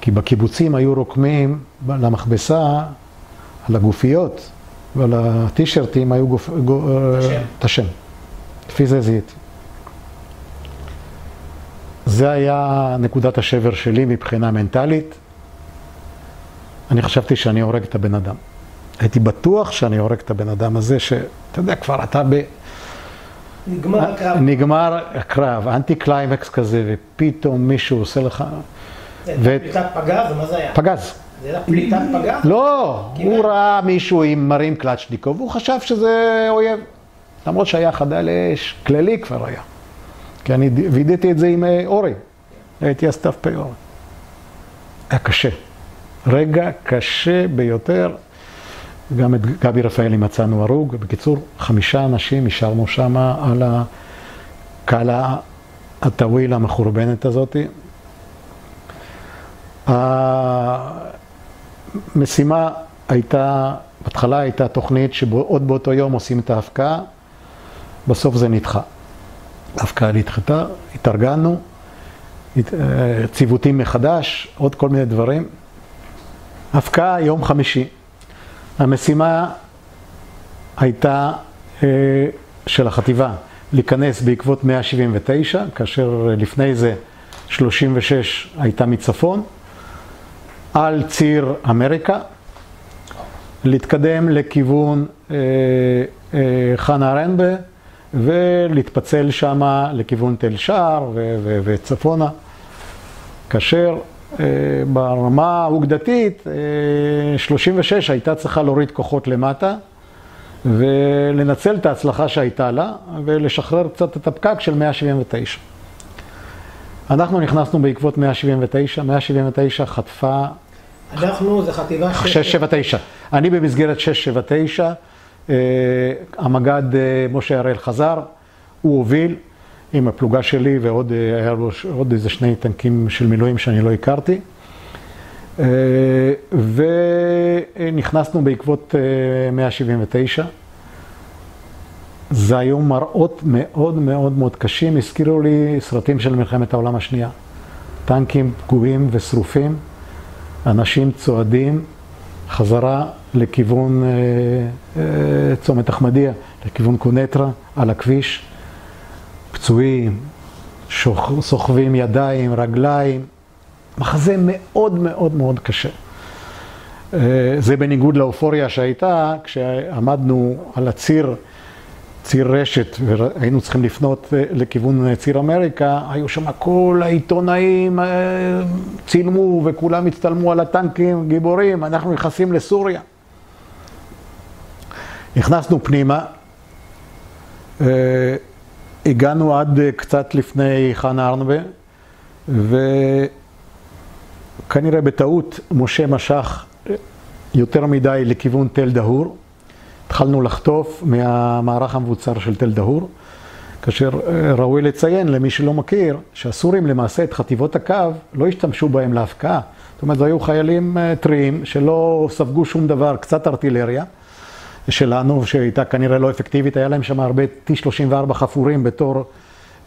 כי בקיבוצים היו רוקמים למכבסה על הגופיות, ועל הטישרטים היו את השם. לפי זה זיהיתי. זה היה נקודת השבר שלי מבחינה מנטלית. אני חשבתי שאני הורג את הבן אדם. הייתי בטוח שאני הורג את הבן אדם הזה, שאתה יודע, כבר אתה נגמר הקרב. נגמר הקרב, אנטי קליימקס כזה, ופתאום מישהו עושה לך... זה פליטת פגז? מה זה היה? פגז. זה היה פליטת פגז? לא, הוא ראה מישהו עם מרים קלצ'ניקוב, והוא חשב שזה אויב. למרות שהיה חדה לאש, כללי כבר היה. כי אני וידאתי את זה עם אורי, הייתי הסתיו פה אורי. היה קשה, רגע קשה ביותר. גם את גבי רפאלי מצאנו הרוג, בקיצור 5 אנשים נשארנו שם על הקהלה הטוויל המחורבנת הזאת. המשימה הייתה, בהתחלה הייתה תוכנית שעוד באותו יום עושים את ההפקעה, בסוף זה נדחה. ההפקעה נדחתה, התארגנו, ציוותים מחדש, עוד כל מיני דברים. הפקעה יום חמישי. המשימה הייתה של החטיבה להיכנס בעקבות 179, כאשר לפני זה 36 הייתה מצפון, על ציר אמריקה, להתקדם לכיוון חנה רנבה, ולהתפצל שמה לכיוון תל שער וצפונה, כאשר ברמה האוגדתית 36 הייתה צריכה להוריד כוחות למטה ולנצל את ההצלחה שהייתה לה ולשחרר קצת את הפקק של 179. אנחנו נכנסנו בעקבות 179, 179 חטפה... אנחנו זה חטיבה 679. אני במסגרת 679, המג"ד משה הראל חזר, הוא הוביל עם הפלוגה שלי ועוד היה לו עוד איזה 2 טנקים של מילואים שאני לא הכרתי. ונכנסנו בעקבות 179. זה היו מראות מאוד מאוד מאוד קשים, הזכירו לי סרטים של מלחמת העולם השנייה. טנקים פגועים ושרופים, אנשים צועדים, חזרה לכיוון צומת אחמדיה, לכיוון קונטרה, על הכביש, פצועים, סוחבים ידיים, רגליים, מחזה מאוד מאוד מאוד קשה. זה בניגוד לאופוריה שהייתה, כשעמדנו על הציר, ציר רשת, והיינו צריכים לפנות לכיוון ציר אמריקה, היו שם כל העיתונאים צילמו וכולם הצטלמו על הטנקים, גיבורים, אנחנו נכנסים לסוריה. נכנסנו פנימה, הגענו עד קצת לפני חנה ארנבה, וכנראה בטעות משה משך יותר מדי לכיוון תל דהור. התחלנו לחטוף מהמערך המבוצר של תל דהור, כאשר ראוי לציין למי שלא מכיר, שהסורים למעשה את חטיבות הקו לא השתמשו בהם להפקעה. זאת אומרת, היו חיילים טריים שלא ספגו שום דבר, קצת ארטילריה שלנו, שהייתה כנראה לא אפקטיבית, היה להם שם הרבה T-34 חפורים בתור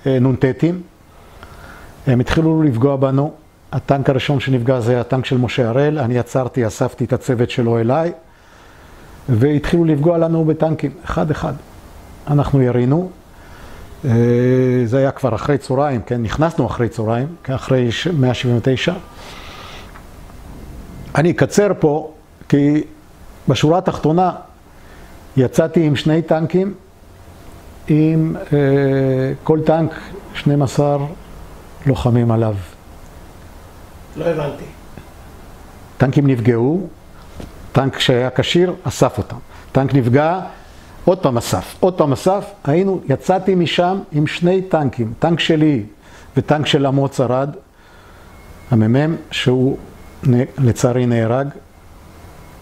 נונטטים. הם התחילו לפגוע בנו. הטנק הראשון שנפגע זה הטנק של משה הראל, אני עצרתי, אספתי את הצוות שלו אליי, והתחילו לפגוע לנו בטנקים, אחד אחד. אנחנו ירינו, זה היה כבר אחרי צהריים, כן? נכנסנו אחרי צהריים, אחרי 179. אני אקצר פה, כי בשורה התחתונה יצאתי עם 2 טנקים, עם כל טנק 12 לוחמים עליו. לא הבנתי. טנקים נפגעו, טנק שהיה כשיר, אסף אותם. טנק נפגע, עוד פעם אסף, יצאתי משם עם 2 טנקים, טנק שלי וטנק של אמוץ ארד, הממם, שהוא לצערי נהרג,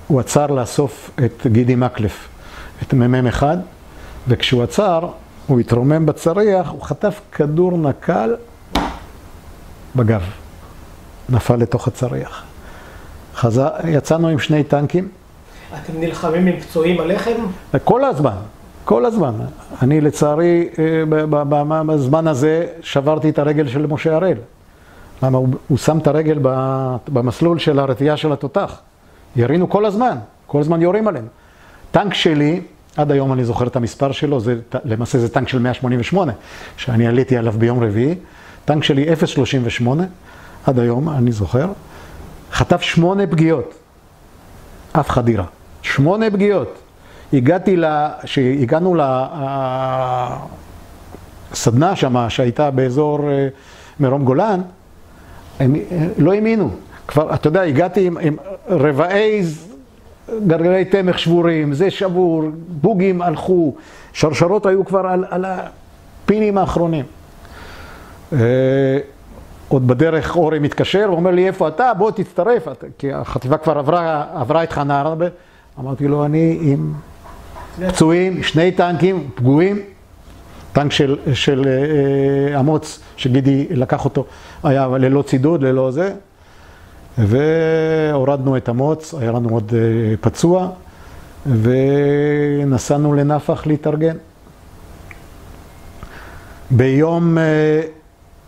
הוא עצר לאסוף את גידי מקלף, את ממם אחד, וכשהוא עצר, הוא התרומם בצריח, הוא חטף כדור נקל בגב, נפל לתוך הצריח. יצאנו עם 2 טנקים. אתם נלחמים עם פצועים עליכם? כל הזמן. אני לצערי, בזמן הזה שברתי את הרגל של משה הראל. למה? הוא שם את הרגל במסלול של הרתיעה של התותח. ירינו כל הזמן יורים עלינו. טנק שלי, עד היום אני זוכר את המספר שלו, למעשה זה טנק של 188, שאני עליתי עליו ביום רביעי. טנק שלי 0.38, עד היום אני זוכר. חטף 8 פגיעות, אף חדירה. 8 פגיעות. שהגענו לסדנה שמה, שהייתה באזור מרום גולן, הם לא האמינו. כבר, אתה יודע, הגעתי עם רבעי גרגירי תמך שבורים, זה שבור, בוגים הלכו, שרשרות היו כבר על הפינים האחרונים. עוד בדרך אורי מתקשר, הוא אומר לי, איפה אתה? בוא תצטרף, כי החטיבה כבר עברה את חנה ארנבה. אמרתי לו, אני עם פצועים, 2 טנקים פגועים, טנק של אמוץ, שגידי לקח אותו, היה ללא צידוד, ללא זה, והורדנו את אמוץ, היה לנו עוד פצוע, ונסענו לנפח להתארגן.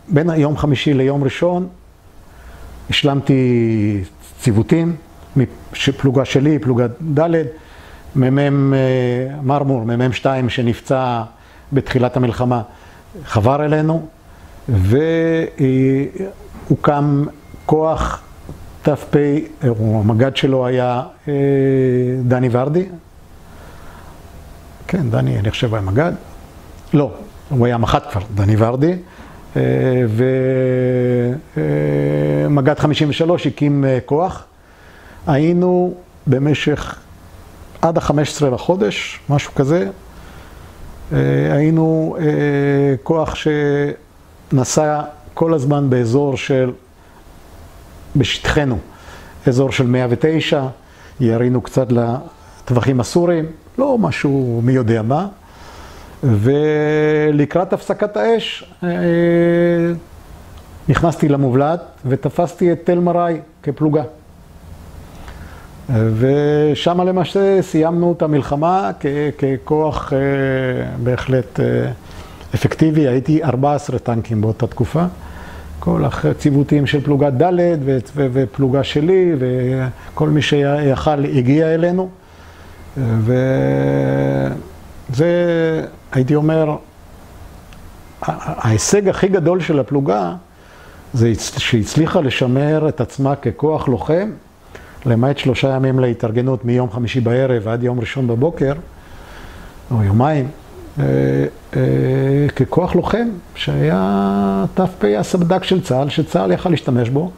בין היום חמישי ליום ראשון, השלמתי ציוותים, פלוגה שלי, פלוגה ד', ממם מרמור, ממם 2 שנפצע בתחילת המלחמה, חבר אלינו, והוקם כוח ת"פ, המג"ד שלו היה דני ורדי. כן, דני, אני חושב היה מג"ד. לא, הוא היה מח"ט כבר, דני ורדי. ומג"ד 53 הקים כוח. היינו במשך עד ה-15 לחודש, משהו כזה, היינו כוח שנסע כל הזמן באזור בשטחנו, אזור של 109, ירינו קצת לטווחים הסורים, לא משהו מי יודע מה, ולקראת הפסקת האש נכנסתי למובלעת ותפסתי את תל מראי כפלוגה. ושם למעשה סיימנו את המלחמה ככוח בהחלט אפקטיבי. הייתי 14 טנקים באותה תקופה. כל הציוותים של פלוגת ד' ופלוגה שלי וכל מי שיכל הגיע אלינו. וזה, הייתי אומר, ההישג הכי גדול של הפלוגה זה שהצליחה לשמר את עצמה ככוח לוחם, למעט 3 ימים להתארגנות מיום חמישי בערב עד יום ראשון בבוקר, או יומיים, ככוח לוחם, שהיה ת"פ הסבדק של צה"ל, שצה"ל יכל להשתמש בו,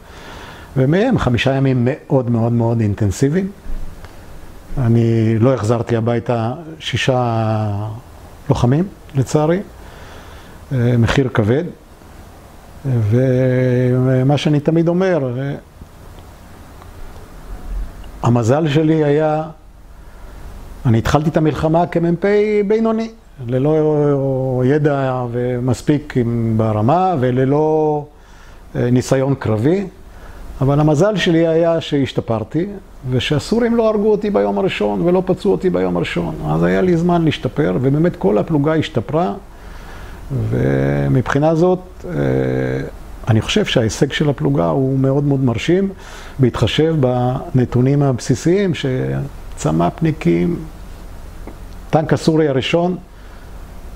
ומהם 5 ימים מאוד מאוד מאוד אינטנסיביים. אני לא החזרתי הביתה 6 לוחמים, לצערי, מחיר כבד. ומה שאני תמיד אומר, המזל שלי היה, אני התחלתי את המלחמה כמ"פ בינוני, ללא ידע ומספיק ברמה וללא ניסיון קרבי, אבל המזל שלי היה שהשתפרתי, ושהסורים לא הרגו אותי ביום הראשון ולא פצעו אותי ביום הראשון. אז היה לי זמן להשתפר, ובאמת כל הפלוגה השתפרה, ומבחינה זאת, אני חושב שההישג של הפלוגה הוא מאוד מאוד מרשים, בהתחשב בנתונים הבסיסיים שצמ"פניקים, טנק הסורי הראשון,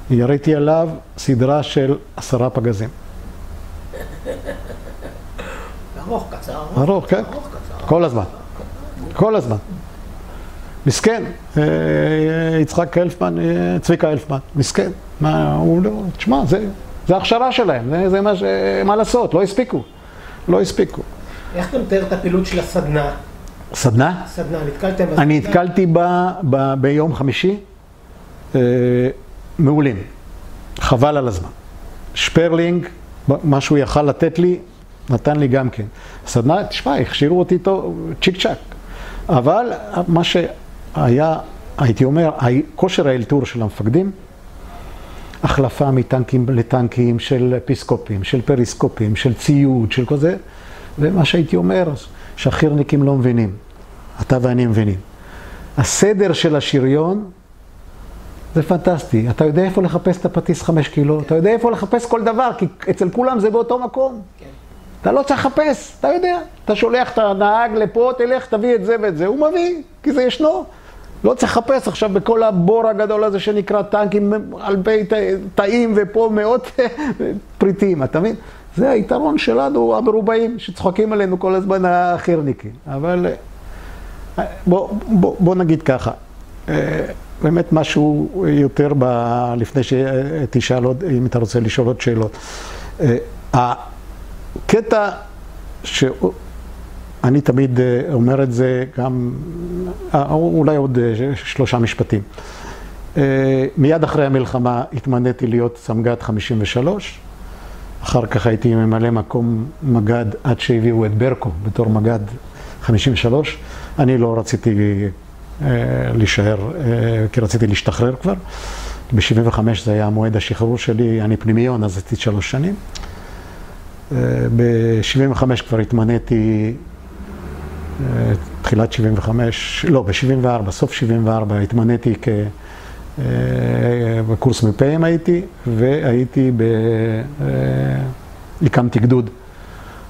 יריתי עליו סדרה של 10 פגזים. ארוך, קצר. ארוך, כן. כל הזמן. כל הזמן. מסכן, יצחק אלפמן, צביקה אלפמן, מסכן. מה, הוא לא, תשמע, זה הכשרה שלהם, זה מה לעשות, לא הספיקו. לא הספיקו. איך אתה מתאר את הפעילות של הסדנה? סדנה? סדנה, נתקלתם בסדנה? אני נתקלתי ביום חמישי, מעולים. חבל על הזמן. שפרלינג, מה שהוא יכל לתת לי, נתן לי גם כן. סדנה, תשמע, הכשירו אותי צ'יק צ'ק. אבל מה שהיה, הייתי אומר, כושר האלתור של המפקדים, החלפה מטנקים לטנקים, של פיסקופים, של פריסקופים, של ציוד, של כל זה, ומה שהייתי אומר, שהחירניקים לא מבינים. אתה ואני מבינים. הסדר של השריון, זה פנטסטי. אתה יודע איפה לחפש את הפטיס 5 קילו, אתה יודע איפה לחפש כל דבר, כי אצל כולם זה באותו מקום. כן. אתה לא צריך לחפש, אתה יודע. אתה שולח את הנהג לפה, תלך, תביא את זה ואת זה, הוא מביא, כי זה ישנו. לא צריך לחפש עכשיו בכל הבור הגדול הזה שנקרא טנקים, אלפי תאים ופה מאות פריטים, אתה מבין? זה היתרון שלנו, המרובעים, שצחוקים עלינו כל הזמן החירניקים. אבל בוא נגיד ככה, באמת משהו יותר לפני שתשאל עוד, אם אתה רוצה לשאול עוד שאלות. הקטע שאני תמיד אומר את זה גם, אולי עוד 3 משפטים. מיד אחרי המלחמה התמניתי להיות סמג"ד 53, אחר כך הייתי ממלא מקום מג"ד עד שהביאו את ברקו בתור מג"ד 53. אני לא רציתי להישאר, כי רציתי להשתחרר כבר. ב-75 זה היה מועד השחרור שלי, אני פנימיון, אז הייתי 3 שנים. ב-75 כבר התמניתי, תחילת 75, לא, ב-74, סוף 74 התמניתי בקורס מ"פים הייתי, והייתי הקמתי גדוד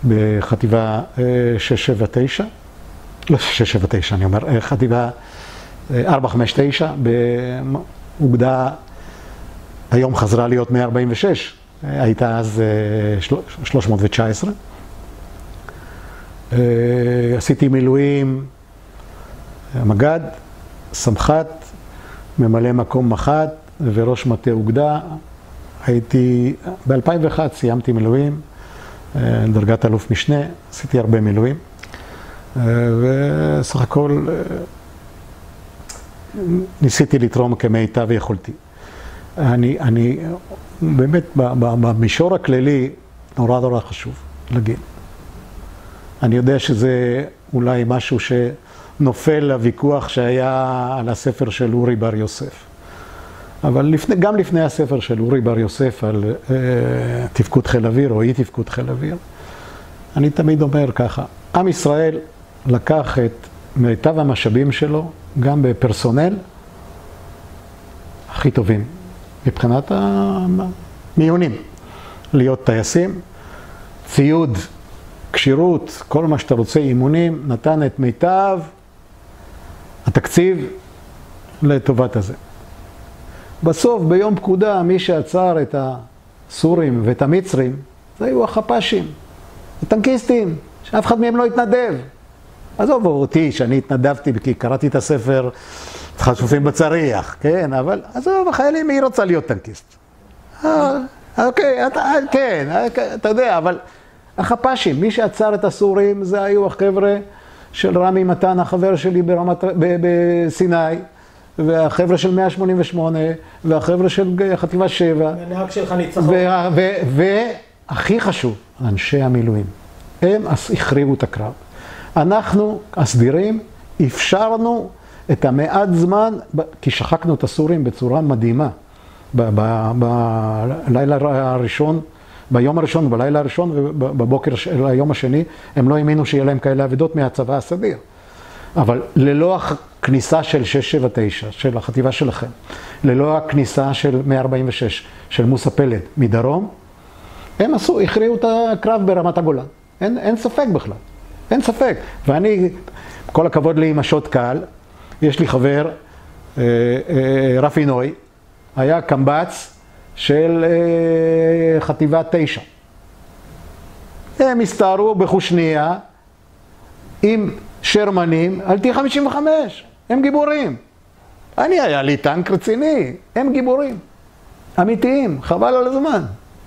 בחטיבה 679, לא 679 אני אומר, חטיבה 459 באוגדה, היום חזרה להיות 146, הייתה אז 319. עשיתי מילואים, מג"ד, סמח"ט, ממלא מקום מח"ט וראש מטה אוגדה. הייתי, ב-2001 סיימתי מילואים, דרגת אלוף משנה, עשיתי הרבה מילואים. וסך הכל ניסיתי לתרום כמיטב יכולתי. אני באמת, במישור הכללי, נורא חשוב להגיד. אני יודע שזה אולי משהו שנופל לוויכוח שהיה על הספר של אורי בר יוסף. אבל גם לפני הספר של אורי בר יוסף על תפקוד חיל אוויר או אי תפקוד חיל אוויר, אני תמיד אומר ככה, עם ישראל לקח את מיטב המשאבים שלו, גם בפרסונל, הכי טובים, מבחינת המיונים, להיות טייסים, ציוד, קשירות, כל מה שאתה רוצה, אימונים, נתן את מיטב התקציב לטובת הזה. בסוף, ביום פקודה, מי שעצר את הסורים ואת המצרים, זה היו החפ"שים, הטנקיסטים, שאף אחד מהם לא התנדב. עזוב אותי, שאני התנדבתי, כי קראתי את הספר חשופים בצריח, כן, אבל עזוב, החיילים, מי רוצה להיות טנקיסט? אוקיי, כן, אתה יודע, אבל החפ"שים, מי שעצר את הסורים, זה היו החבר'ה של רמי מתן, החבר שלי בסיני, והחבר'ה של 188, והחבר'ה של חטיבה 7. והנהג שלך ניצחון. והכי חשוב, אנשי המילואים. הם הכריעו את הקרב. אנחנו, הסדירים, אפשרנו את המעט זמן, כי שחקנו את הסורים בצורה מדהימה. בלילה הראשון, ביום הראשון, בלילה הראשון ובבוקר של היום השני, הם לא האמינו שיהיה להם כאלה עבודות מהצבא הסדיר. אבל ללא הכניסה של 679, של החטיבה שלכם, ללא הכניסה של 146, של מוסה פלד מדרום, הם הכריעו את הקרב ברמת הגולן. אין ספק בכלל. אין ספק. ואני, כל הכבוד לי עם השוט קהל, יש לי חבר, רפי נוי, היה קמב"ץ של חטיבה 9. הם הסתערו בחושניה עם שרמנים על T55. הם גיבורים. היה לי טנק רציני. הם גיבורים. אמיתיים. חבל על הזמן.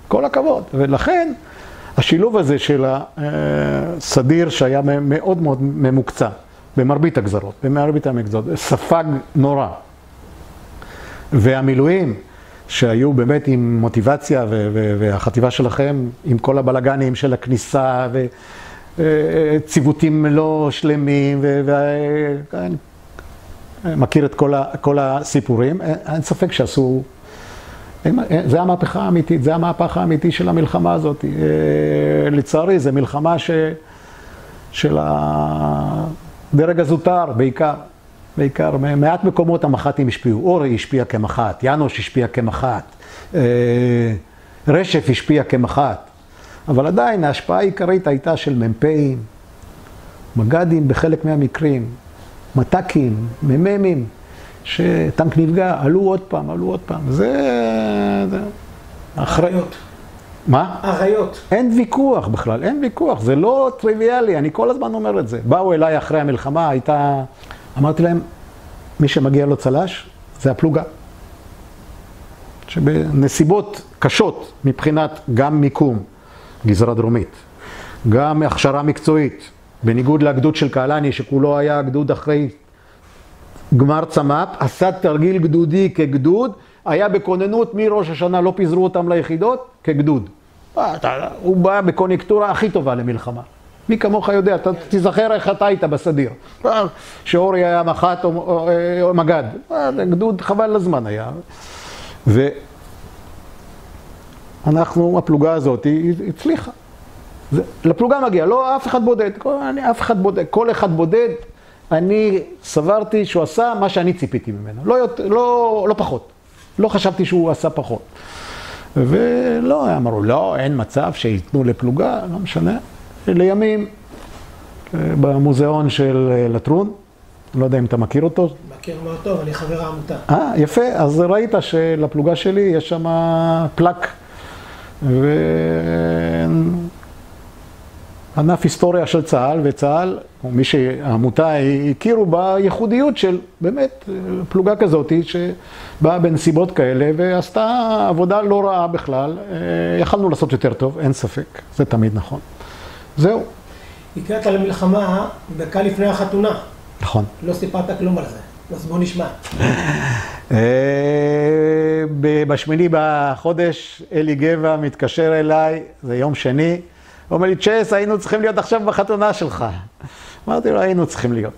כל הכבוד. ולכן, השילוב הזה של הסדיר שהיה מאוד מאוד ממוקצע, במרבית הגזרות, במרבית המגזרות, ספג נורא. והמילואים שהיו באמת עם מוטיבציה והחטיבה שלכם, עם כל הבלגנים של הכניסה וציוותים לא שלמים, מכיר את כל הסיפורים, אין ספק שעשו, זה המהפכה האמיתית, זה המהפך האמיתי של המלחמה הזאת. לצערי, זה מלחמה של הדרג הזוטר בעיקר, מעט מקומות המח"טים השפיעו. אורי השפיע כמח"ט, יאנוש השפיע כמח"ט, רשף השפיע כמח"ט, אבל עדיין ההשפעה העיקרית הייתה של מ"פים, מג"דים בחלק מהמקרים, מת"קים, מ"מים, שטנק נפגע, עלו עוד פעם, זה... אריות. מה? אריות. אין ויכוח בכלל, אין ויכוח, זה לא טריוויאלי, אני כל הזמן אומר את זה. באו אליי אחרי המלחמה, אמרתי להם, מי שמגיע לו צל"ש, זה הפלוגה. שבנסיבות קשות, מבחינת גם מיקום, גזרה דרומית, גם הכשרה מקצועית, בניגוד לגדוד של קהלני, שכולו היה גדוד אחרי גמר צמ"פ, עשה תרגיל גדודי כגדוד, היה בכוננות מראש השנה, לא פיזרו אותם ליחידות, כגדוד. הוא בא בקונקטורה הכי טובה למלחמה. מי כמוך יודע, אתה תזכר איך אתה היית בסדיר. שאורי היה מח"ט או מג"ד. גדוד חבל לזמן היה. ואנחנו, הפלוגה הזאת, היא הצליחה. לפלוגה מגיע, לא אף אחד בודד. כל אחד בודד, אני סברתי שהוא עשה מה שאני ציפיתי ממנו. לא פחות. לא חשבתי שהוא עשה פחות. ולא, אמרו, לא, אין מצב שיתנו לפלוגה, לא משנה. לימים, במוזיאון של לטרון, לא יודע אם אתה מכיר אותו. מכיר מאוד טוב, אני חבר העמותה. יפה, אז ראית שלפלוגה שלי יש שם פלק, וענף היסטוריה של צה"ל, וצה"ל, או מי שהעמותה הכירו בייחודיות של באמת פלוגה כזאת, שבאה בנסיבות כאלה, ועשתה עבודה לא רעה בכלל, יכלנו לעשות יותר טוב, אין ספק, זה תמיד נכון. זהו. הגעת למלחמה דקה לפני החתונה. נכון. לא סיפרת כלום על זה, אז בוא נשמע. בשמיני בחודש אלי גבע מתקשר אליי, זה יום שני, הוא אומר לי, צ'ס, היינו צריכים להיות עכשיו בחתונה שלך. אמרתי לו, היינו צריכים להיות.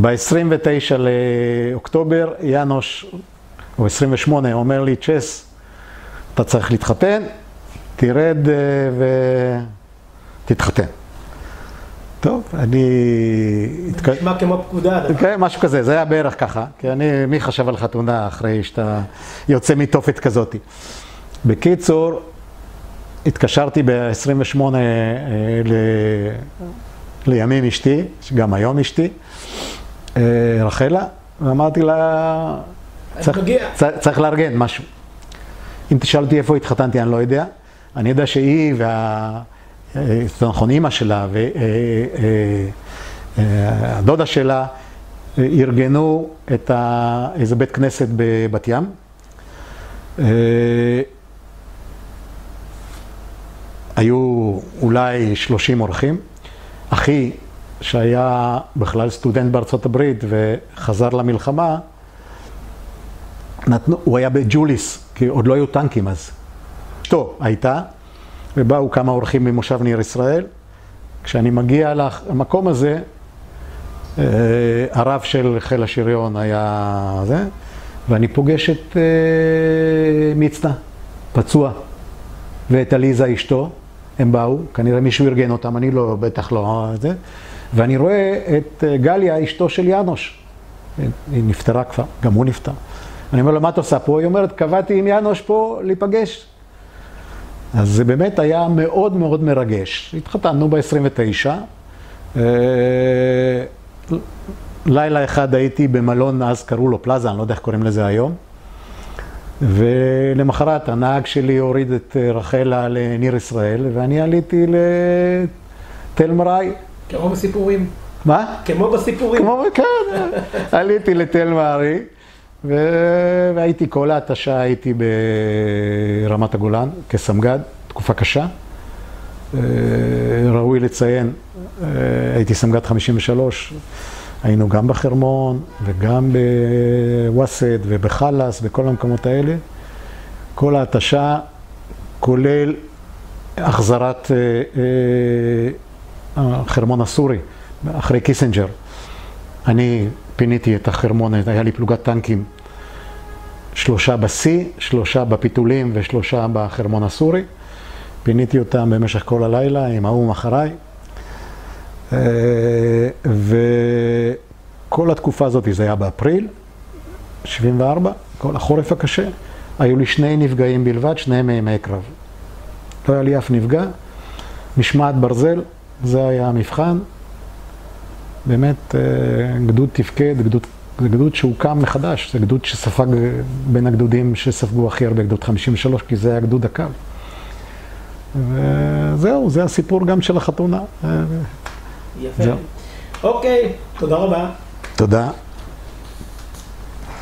ב-29 לאוקטובר, יאנוש, או 28, אומר לי, צ'ס, אתה צריך להתחתן, תרד ותתחתן. טוב, אני... נשמע כמו פקודה. כן, משהו כזה, זה היה בערך ככה, כי מי חשב על חתונה אחרי שאתה יוצא מתופת כזאת. בקיצור, התקשרתי ב-28 לימים אשתי, שגם היום אשתי, רחלה, ואמרתי לה, צריך לארגן משהו. אם תשאל אותי איפה התחתנתי, אני לא יודע. אני יודע שהיא נכון, אימא שלה והדודה שלה ארגנו את איזה בית כנסת בבת ים. היו אולי 30 אורחים. אחי, שהיה בכלל סטודנט בארצות הברית וחזר למלחמה, הוא היה בג'וליס, כי עוד לא היו טנקים אז. אשתו הייתה, ובאו כמה אורחים ממושב ניר ישראל. כשאני מגיע למקום הזה, הרב של חיל השריון היה זה, ואני פוגש את מצנע, פצוע, ואת עליזה אשתו, הם באו, כנראה מישהו ארגן אותם, אני לא, בטח לא זה, ואני רואה את גליה, אשתו של ינוש, היא נפטרה כבר, גם הוא נפטר. אני אומר לו, מה אתה עושה פה? היא אומרת, קבעתי עם ינוש פה להיפגש. אז זה באמת היה מאוד מאוד מרגש. התחתנו ב-29, לילה אחד הייתי במלון, אז קראו לו פלאזה, אני לא יודע איך קוראים לזה היום. ולמחרת הנהג שלי הוריד את רחלה לניר ישראל, ואני עליתי לתל מראי. כמו בסיפורים. מה? כמו בסיפורים. כמו, כן, עליתי לתל מראי, והייתי כל ההתשה, הייתי ברמת הגולן כסמג"ד, תקופה קשה. ראוי לציין, הייתי סמג"ד 53, היינו גם בחרמון וגם בווסד ובחלס, בכל המקומות האלה. כל ההתשה, כולל החזרת החרמון הסורי, אחרי קיסינג'ר. אני פיניתי את החרמון, היה לי פלוגת טנקים, 3 בסי, 3 בפיתולים ו3 בחרמון הסורי. פיניתי אותם במשך כל הלילה עם האום אחריי. וכל התקופה הזאת, זה היה באפריל, 74, כל החורף הקשה, היו לי 2 נפגעים בלבד, 2 מימי קרב. לא היה לי אף נפגע, משמעת ברזל, זה היה המבחן. באמת, גדוד תפקד, זה גדוד שהוקם מחדש, זה גדוד שספג בין הגדודים שספגו הכי הרבה, גדוד 53, כי זה היה גדוד הקו. וזהו, זה הסיפור גם של החתונה. יפה. אוקיי, תודה רבה. תודה.